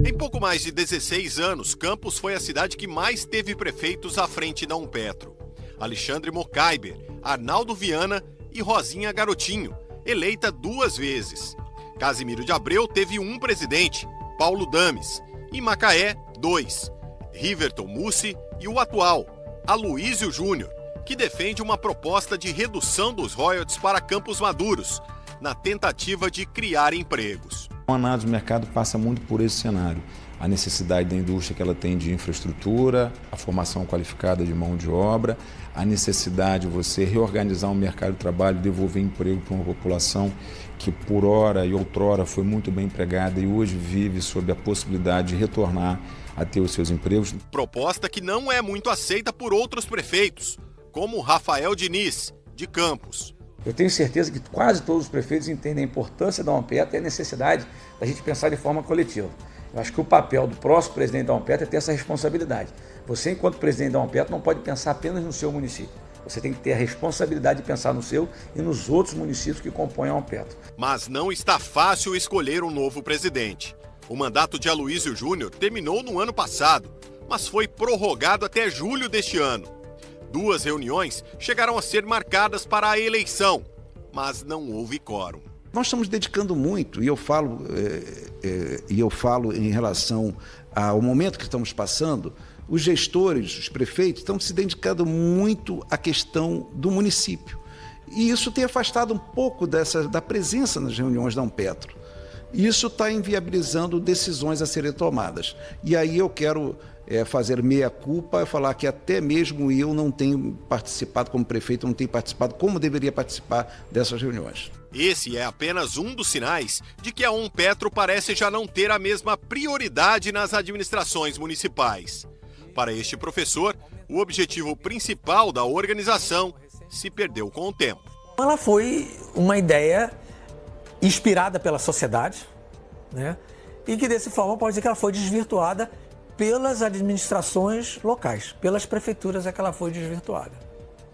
Em pouco mais de 16 anos, Campos foi a cidade que mais teve prefeitos à frente da Unpetro. Alexandre Mocaiber, Arnaldo Viana e Rosinha Garotinho, eleita 2 vezes. Casimiro de Abreu teve um presidente, Paulo Dames, e Macaé, 2. Riverton Mussi e o atual, Aloísio Júnior, que defende uma proposta de redução dos royalties para campos maduros, na tentativa de criar empregos. A análise do mercado passa muito por esse cenário. A necessidade da indústria que ela tem de infraestrutura, a formação qualificada de mão de obra, a necessidade de você reorganizar o mercado de trabalho, devolver emprego para uma população que por hora e outrora foi muito bem empregada e hoje vive sob a possibilidade de retornar a ter os seus empregos. Proposta que não é muito aceita por outros prefeitos, como Rafael Diniz, de Campos. Eu tenho certeza que quase todos os prefeitos entendem a importância da Ampetro e a necessidade da gente pensar de forma coletiva. Eu acho que o papel do próximo presidente da Ampetro é ter essa responsabilidade. Você, enquanto presidente da Ampetro, não pode pensar apenas no seu município. Você tem que ter a responsabilidade de pensar no seu e nos outros municípios que compõem a Ampetro. Mas não está fácil escolher um novo presidente. O mandato de Aloysio Júnior terminou no ano passado, mas foi prorrogado até julho deste ano. 2 reuniões chegaram a ser marcadas para a eleição, mas não houve quórum. Nós estamos dedicando muito, e eu falo em relação ao momento que estamos passando, os gestores, os prefeitos, estão se dedicando muito à questão do município. E isso tem afastado um pouco da presença nas reuniões da Ampetro. Isso está inviabilizando decisões a serem tomadas. E aí eu quero fazer meia-culpa e falar que até mesmo eu não tenho participado como prefeito, não tenho participado como deveria participar dessas reuniões. Esse é apenas um dos sinais de que a Ampetro parece já não ter a mesma prioridade nas administrações municipais. Para este professor, o objetivo principal da organização se perdeu com o tempo. Ela foi uma ideia inspirada pela sociedade, né? E que dessa forma pode dizer que ela foi desvirtuada pelas administrações locais, pelas prefeituras é que ela foi desvirtuada,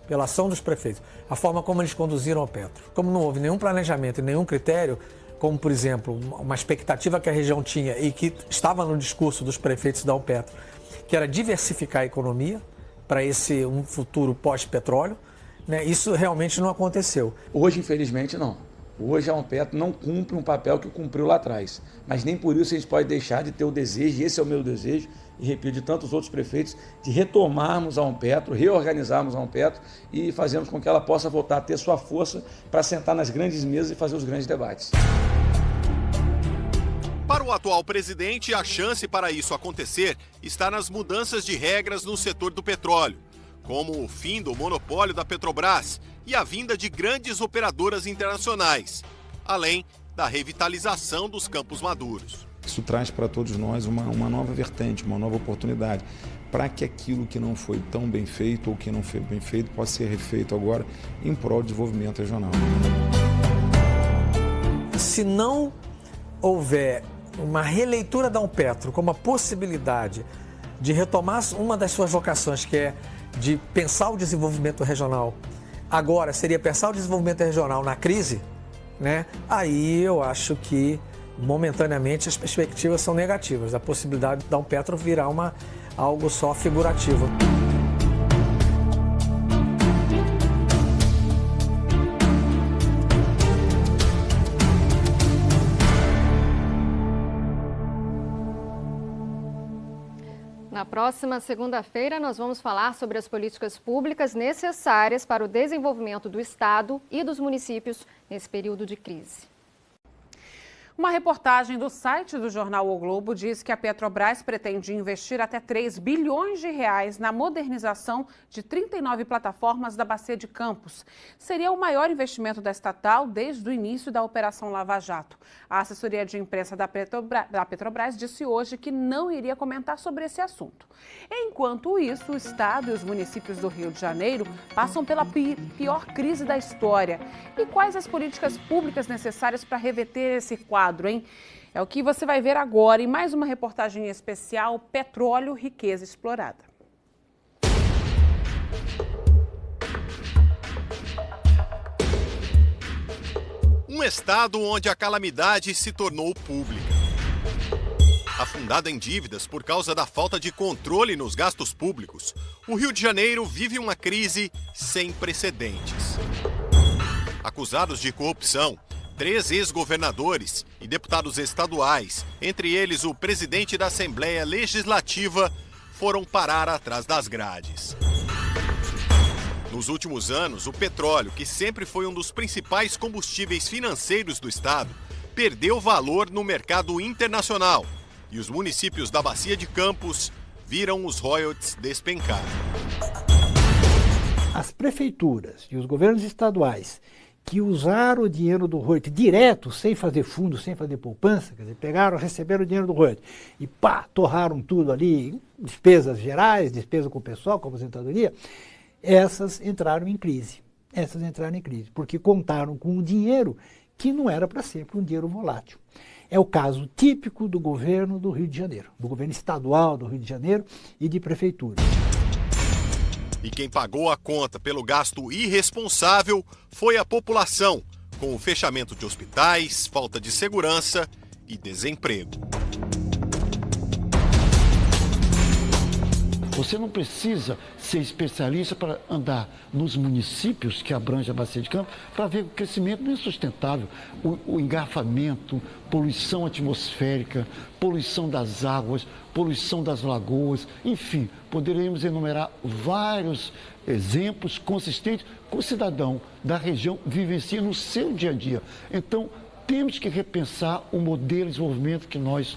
pela ação dos prefeitos, a forma como eles conduziram a Ampetro. Como não houve nenhum planejamento e nenhum critério, como por exemplo uma expectativa que a região tinha e que estava no discurso dos prefeitos da Ampetro, que era diversificar a economia para um futuro pós-petróleo, né? Isso realmente não aconteceu. Hoje, infelizmente, não. Hoje a Ampetro não cumpre um papel que cumpriu lá atrás. Mas nem por isso a gente pode deixar de ter o desejo, e esse é o meu desejo, e repito, de tantos outros prefeitos, de retomarmos a Ampetro, reorganizarmos a Ampetro e fazermos com que ela possa voltar a ter sua força para sentar nas grandes mesas e fazer os grandes debates. Para o atual presidente, a chance para isso acontecer está nas mudanças de regras no setor do petróleo, como o fim do monopólio da Petrobras e a vinda de grandes operadoras internacionais, além da revitalização dos campos maduros. Isso traz para todos nós uma nova vertente, uma nova oportunidade, para que aquilo que não foi tão bem feito ou que não foi bem feito possa ser refeito agora em prol do desenvolvimento regional. Se não houver uma releitura da Ampetro como a possibilidade de retomar uma das suas vocações, que é de pensar o desenvolvimento regional, agora seria pensar o desenvolvimento regional na crise, né? Aí eu acho que momentaneamente as perspectivas são negativas, a possibilidade da Ampetro virar algo só figurativo. Na próxima segunda-feira, nós vamos falar sobre as políticas públicas necessárias para o desenvolvimento do Estado e dos municípios nesse período de crise. Uma reportagem do site do jornal O Globo diz que a Petrobras pretende investir até 3 bilhões de reais na modernização de 39 plataformas da Bacia de Campos. Seria o maior investimento da estatal desde o início da Operação Lava Jato. A assessoria de imprensa da Petrobras disse hoje que não iria comentar sobre esse assunto. Enquanto isso, o Estado e os municípios do Rio de Janeiro passam pela pior crise da história. E quais as políticas públicas necessárias para reverter esse quadro? É o que você vai ver agora em mais uma reportagem especial, Petróleo, Riqueza Explorada. Um estado onde a calamidade se tornou pública. Afundado em dívidas por causa da falta de controle nos gastos públicos, o Rio de Janeiro vive uma crise sem precedentes. Acusados de corrupção, 3 ex-governadores e deputados estaduais, entre eles o presidente da Assembleia Legislativa, foram parar atrás das grades. Nos últimos anos, o petróleo, que sempre foi um dos principais combustíveis financeiros do estado, perdeu valor no mercado internacional e os municípios da Bacia de Campos viram os royalties despencar. As prefeituras e os governos estaduais que usaram o dinheiro do royalties direto, sem fazer fundo, sem fazer poupança, quer dizer, receberam o dinheiro do royalties e torraram tudo ali, despesas gerais, despesa com o pessoal, com a aposentadoria, essas entraram em crise. Porque contaram com um dinheiro que não era para sempre um dinheiro volátil. É o caso típico do governo do Rio de Janeiro, do governo estadual do Rio de Janeiro e de prefeitura. E quem pagou a conta pelo gasto irresponsável foi a população, com o fechamento de hospitais, falta de segurança e desemprego. Você não precisa ser especialista para andar nos municípios que abrangem a Bacia de Campos para ver que o crescimento não é sustentável. O engarrafamento, poluição atmosférica, poluição das águas, poluição das lagoas, enfim, poderíamos enumerar vários exemplos consistentes que o cidadão da região vivencia no seu dia a dia. Então, temos que repensar o modelo de desenvolvimento que nós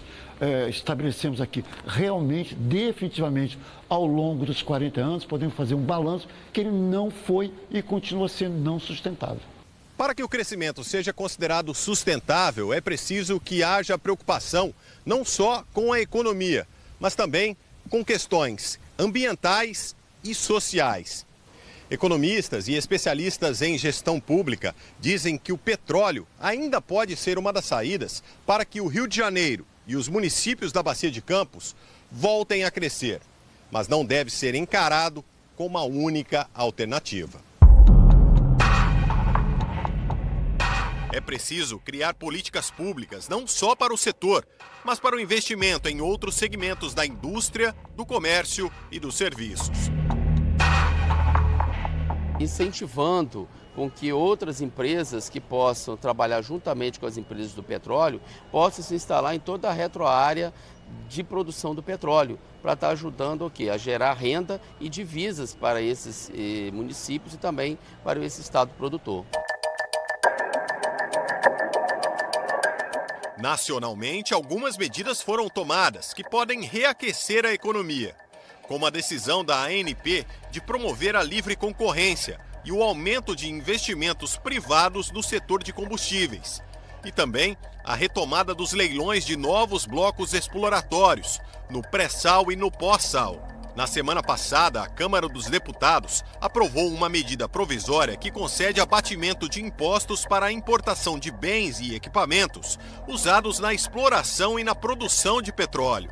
estabelecemos aqui. Realmente, definitivamente, ao longo dos 40 anos, podemos fazer um balanço que ele não foi e continua sendo não sustentável. Para que o crescimento seja considerado sustentável, é preciso que haja preocupação não só com a economia, mas também com questões ambientais e sociais. Economistas e especialistas em gestão pública dizem que o petróleo ainda pode ser uma das saídas para que o Rio de Janeiro e os municípios da Bacia de Campos voltem a crescer, mas não deve ser encarado como a única alternativa. É preciso criar políticas públicas não só para o setor, mas para o investimento em outros segmentos da indústria, do comércio e dos serviços. Incentivando com que outras empresas que possam trabalhar juntamente com as empresas do petróleo possam se instalar em toda a retroárea de produção do petróleo, para estar ajudando o quê? A gerar renda e divisas para esses municípios e também para esse estado produtor. Nacionalmente, algumas medidas foram tomadas que podem reaquecer a economia, como a decisão da ANP de promover a livre concorrência e o aumento de investimentos privados no setor de combustíveis. E também a retomada dos leilões de novos blocos exploratórios, no pré-sal e no pós-sal. Na semana passada, a Câmara dos Deputados aprovou uma medida provisória que concede abatimento de impostos para a importação de bens e equipamentos usados na exploração e na produção de petróleo.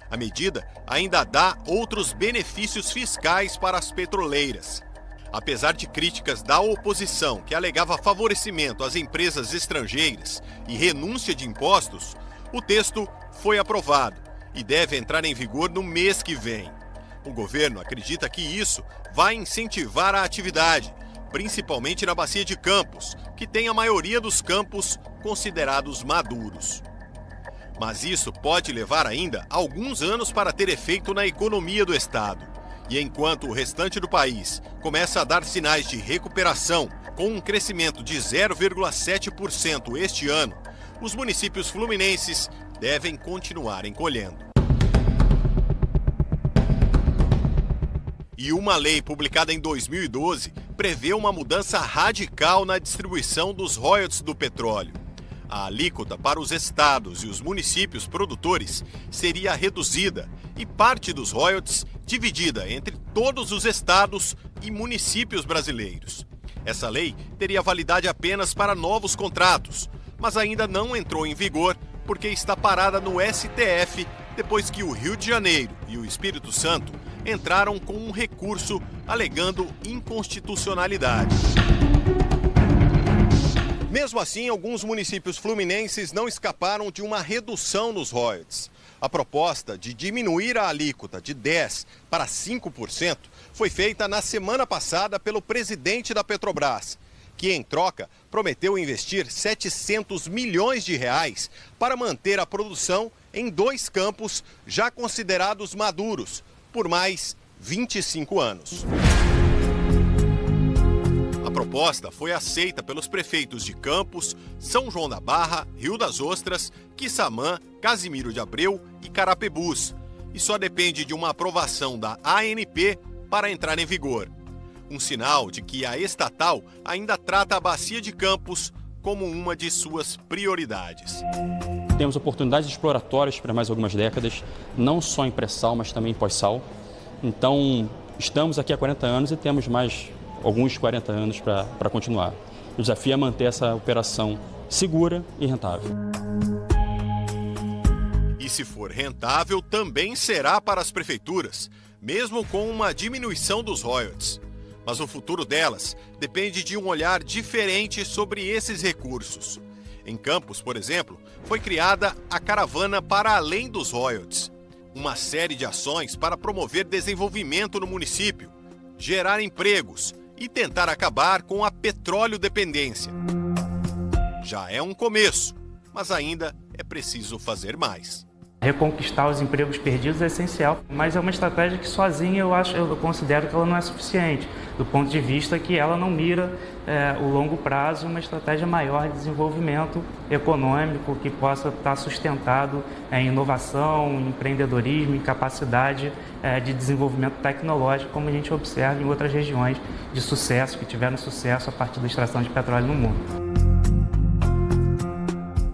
A medida ainda dá outros benefícios fiscais para as petroleiras. Apesar de críticas da oposição que alegava favorecimento às empresas estrangeiras e renúncia de impostos, o texto foi aprovado e deve entrar em vigor no mês que vem. O governo acredita que isso vai incentivar a atividade, principalmente na Bacia de Campos, que tem a maioria dos campos considerados maduros. Mas isso pode levar ainda alguns anos para ter efeito na economia do estado. E enquanto o restante do país começa a dar sinais de recuperação, com um crescimento de 0,7% este ano, os municípios fluminenses devem continuar encolhendo. E uma lei publicada em 2012 prevê uma mudança radical na distribuição dos royalties do petróleo. A alíquota para os estados e os municípios produtores seria reduzida e parte dos royalties dividida entre todos os estados e municípios brasileiros. Essa lei teria validade apenas para novos contratos, mas ainda não entrou em vigor porque está parada no STF depois que o Rio de Janeiro e o Espírito Santo entraram com um recurso alegando inconstitucionalidade. Mesmo assim, alguns municípios fluminenses não escaparam de uma redução nos royalties. A proposta de diminuir a alíquota de 10% para 5% foi feita na semana passada pelo presidente da Petrobras, que, em troca, prometeu investir 700 milhões de reais para manter a produção em 2 campos já considerados maduros por mais 25 anos. A proposta foi aceita pelos prefeitos de Campos, São João da Barra, Rio das Ostras, Quissamã, Casimiro de Abreu e Carapebus, e só depende de uma aprovação da ANP para entrar em vigor. Um sinal de que a estatal ainda trata a Bacia de Campos como uma de suas prioridades. Temos oportunidades exploratórias para mais algumas décadas, não só em pré-sal, mas também em pós-sal. Então, estamos aqui há 40 anos e temos mais alguns 40 anos para continuar. O desafio é manter essa operação segura e rentável. E se for rentável, também será para as prefeituras, mesmo com uma diminuição dos royalties. Mas o futuro delas depende de um olhar diferente sobre esses recursos. Em Campos, por exemplo, foi criada a Caravana para Além dos Royalties, uma série de ações para promover desenvolvimento no município, gerar empregos e tentar acabar com a petróleo dependência. Já é um começo, mas ainda é preciso fazer mais. Reconquistar os empregos perdidos é essencial, mas é uma estratégia que sozinha eu considero que ela não é suficiente, do ponto de vista que ela não mira o longo prazo, uma estratégia maior de desenvolvimento econômico que possa estar sustentado em inovação, em empreendedorismo, em capacidade de desenvolvimento tecnológico, como a gente observa em outras regiões de sucesso, que tiveram sucesso a partir da extração de petróleo no mundo.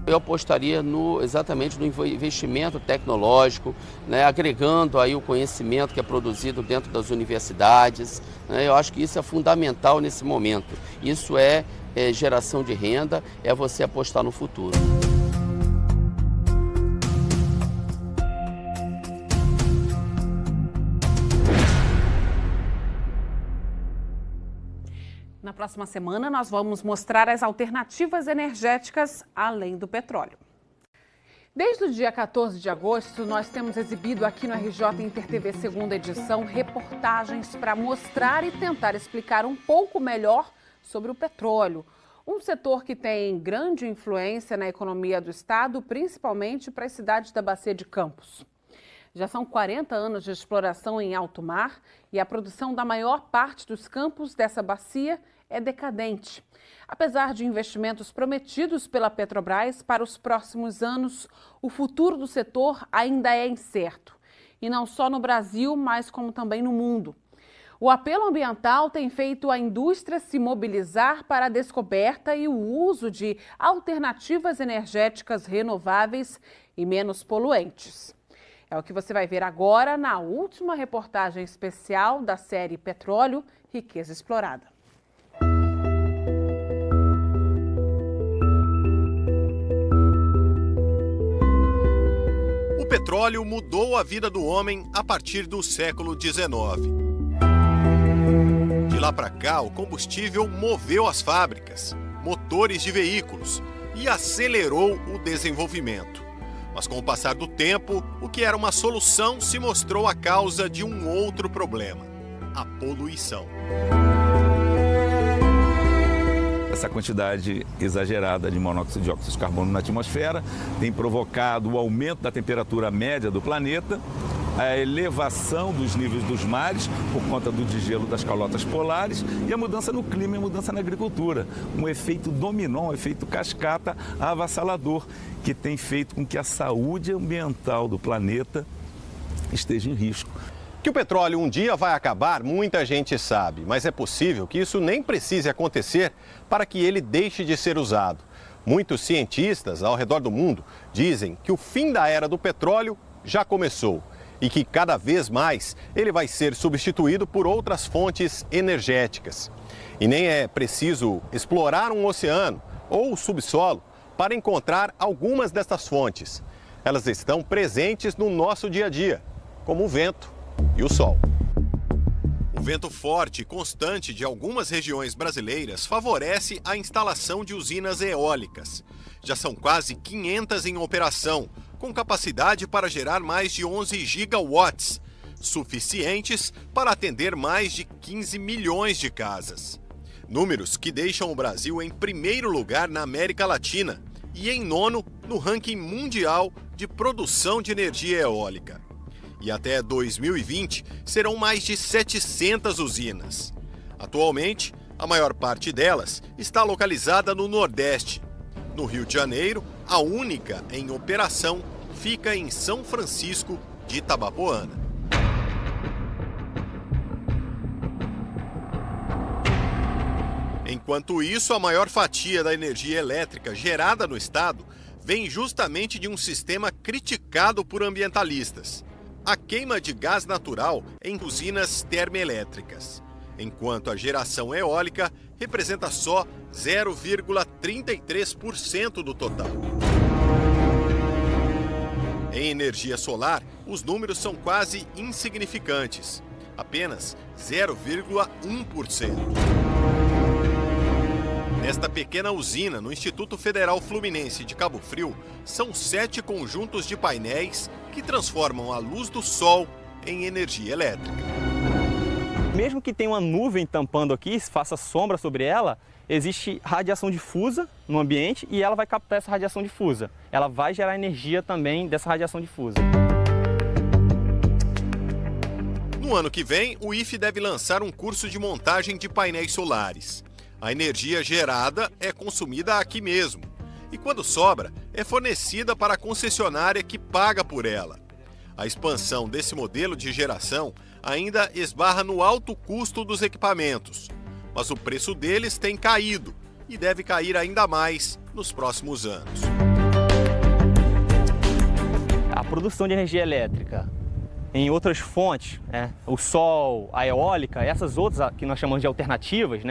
Eu apostaria exatamente no investimento tecnológico, né, agregando aí o conhecimento que é produzido dentro das universidades. Né, eu acho que isso é fundamental nesse momento. Isso é geração de renda, é você apostar no futuro. Na próxima semana, nós vamos mostrar as alternativas energéticas além do petróleo. Desde o dia 14 de agosto, nós temos exibido aqui no RJ Inter TV segunda edição reportagens para mostrar e tentar explicar um pouco melhor sobre o petróleo. Um setor que tem grande influência na economia do estado, principalmente para as cidades da Bacia de Campos. Já são 40 anos de exploração em alto mar e a produção da maior parte dos campos dessa bacia é decadente. Apesar de investimentos prometidos pela Petrobras para os próximos anos, o futuro do setor ainda é incerto. E não só no Brasil, mas como também no mundo. O apelo ambiental tem feito a indústria se mobilizar para a descoberta e o uso de alternativas energéticas renováveis e menos poluentes. É o que você vai ver agora na última reportagem especial da série Petróleo, Riqueza Explorada. O petróleo mudou a vida do homem a partir do século XIX. De lá para cá, o combustível moveu as fábricas, motores de veículos e acelerou o desenvolvimento. Mas com o passar do tempo, o que era uma solução se mostrou a causa de um outro problema: a poluição. Essa quantidade exagerada de monóxido de óxido de carbono na atmosfera tem provocado o aumento da temperatura média do planeta, a elevação dos níveis dos mares por conta do degelo das calotas polares e a mudança no clima e a mudança na agricultura. Um efeito dominó, um efeito cascata avassalador, que tem feito com que a saúde ambiental do planeta esteja em risco. Que o petróleo um dia vai acabar, muita gente sabe, mas é possível que isso nem precise acontecer para que ele deixe de ser usado. Muitos cientistas ao redor do mundo dizem que o fim da era do petróleo já começou e que cada vez mais ele vai ser substituído por outras fontes energéticas. E nem é preciso explorar um oceano ou o subsolo para encontrar algumas destas fontes. Elas estão presentes no nosso dia a dia, como o vento e o sol. O vento forte e constante de algumas regiões brasileiras favorece a instalação de usinas eólicas. Já são quase 500 em operação, com capacidade para gerar mais de 11 gigawatts, suficientes para atender mais de 15 milhões de casas. Números que deixam o Brasil em primeiro lugar na América Latina e em nono no ranking mundial de produção de energia eólica. E até 2020 serão mais de 700 usinas. Atualmente, a maior parte delas está localizada no Nordeste. No Rio de Janeiro, a única em operação fica em São Francisco de Itabapoana. Enquanto isso, a maior fatia da energia elétrica gerada no estado vem justamente de um sistema criticado por ambientalistas: a queima de gás natural em usinas termoelétricas, enquanto a geração eólica representa só 0,33% do total. Em energia solar, os números são quase insignificantes, apenas 0,1%. Nesta pequena usina, no Instituto Federal Fluminense de Cabo Frio, são 7 conjuntos de painéis que transformam a luz do sol em energia elétrica. Mesmo que tenha uma nuvem tampando aqui, se faça sombra sobre ela, existe radiação difusa no ambiente e ela vai captar essa radiação difusa. Ela vai gerar energia também dessa radiação difusa. No ano que vem, o IFE deve lançar um curso de montagem de painéis solares. A energia gerada é consumida aqui mesmo e, quando sobra, é fornecida para a concessionária que paga por ela. A expansão desse modelo de geração ainda esbarra no alto custo dos equipamentos, mas o preço deles tem caído e deve cair ainda mais nos próximos anos. A produção de energia elétrica em outras fontes, o sol, a eólica, essas outras que nós chamamos de alternativas,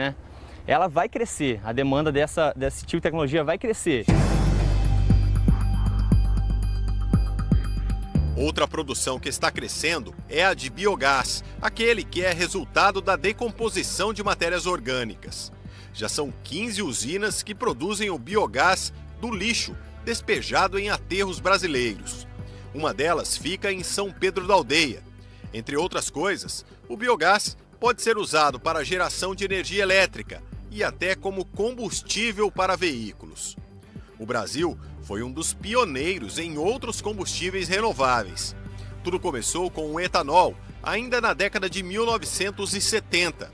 ela vai crescer, a demanda desse tipo de tecnologia vai crescer. Outra produção que está crescendo é a de biogás, aquele que é resultado da decomposição de matérias orgânicas. Já são 15 usinas que produzem o biogás do lixo despejado em aterros brasileiros. Uma delas fica em São Pedro da Aldeia. Entre outras coisas, o biogás pode ser usado para a geração de energia elétrica e até como combustível para veículos. O Brasil foi um dos pioneiros em outros combustíveis renováveis. Tudo começou com o etanol, ainda na década de 1970.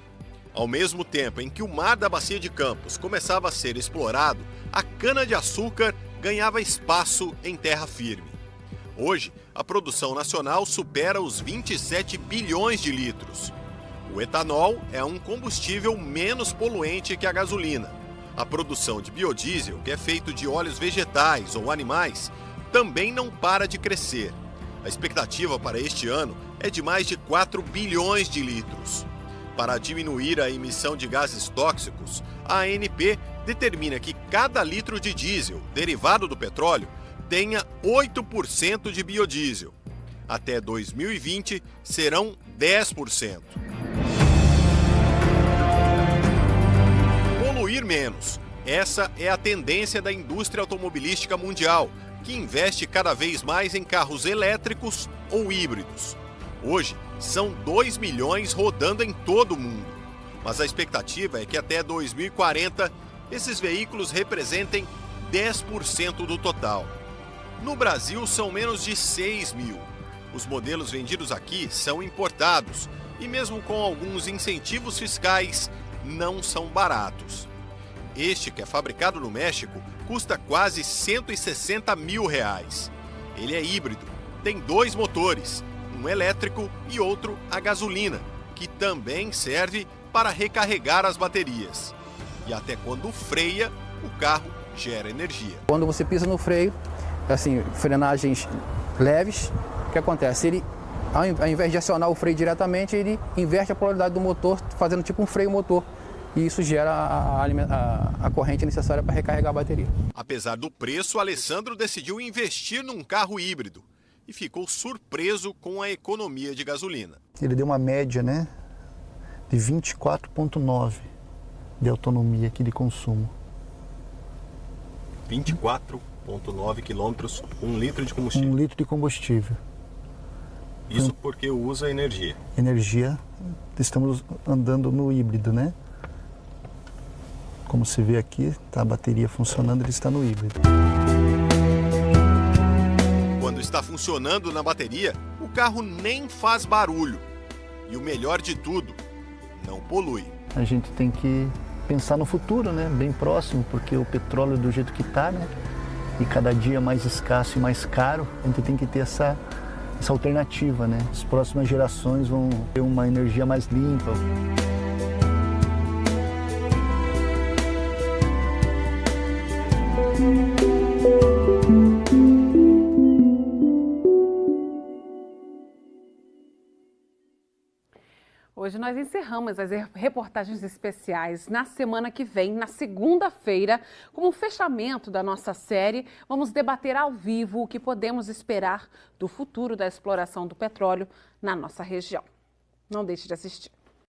Ao mesmo tempo em que o mar da Bacia de Campos começava a ser explorado, a cana-de-açúcar ganhava espaço em terra firme. Hoje, a produção nacional supera os 27 bilhões de litros. O etanol é um combustível menos poluente que a gasolina. A produção de biodiesel, que é feito de óleos vegetais ou animais, também não para de crescer. A expectativa para este ano é de mais de 4 bilhões de litros. Para diminuir a emissão de gases tóxicos, a ANP determina que cada litro de diesel derivado do petróleo tenha 8% de biodiesel. Até 2020, serão 10%. Poluir menos. Essa é a tendência da indústria automobilística mundial, que investe cada vez mais em carros elétricos ou híbridos. Hoje, são 2 milhões rodando em todo o mundo. Mas a expectativa é que até 2040, esses veículos representem 10% do total. No Brasil, são menos de 6 mil. Os modelos vendidos aqui são importados e, mesmo com alguns incentivos fiscais, não são baratos. Este, que é fabricado no México, custa quase R$160 mil. Ele é híbrido, tem 2 motores, um elétrico e outro a gasolina, que também serve para recarregar as baterias. E até quando freia, o carro gera energia. Quando você pisa no freio, assim, frenagens leves, o que acontece? Ele, ao invés de acionar o freio diretamente, ele inverte a polaridade do motor, fazendo tipo um freio motor. E isso gera a corrente necessária para recarregar a bateria. Apesar do preço, Alessandro decidiu investir num carro híbrido e ficou surpreso com a economia de gasolina. Ele deu uma média, de 24,9 de autonomia aqui de consumo. 24,9 quilômetros, 1 litro de combustível. 1 litro de combustível. Isso porque usa energia. Energia, estamos andando no híbrido, Como se vê aqui, tá a bateria funcionando, ele está no híbrido. Quando está funcionando na bateria, o carro nem faz barulho. E o melhor de tudo, não polui. A gente tem que pensar no futuro, bem próximo, porque o petróleo do jeito que está, e cada dia mais escasso e mais caro, a gente tem que ter essa alternativa, As próximas gerações vão ter uma energia mais limpa. hoje nós encerramos as reportagens especiais. Na semana que vem, na segunda-feira, como fechamento da nossa série, vamos debater ao vivo o que podemos esperar do futuro da exploração do petróleo na nossa região. Não deixe de assistir.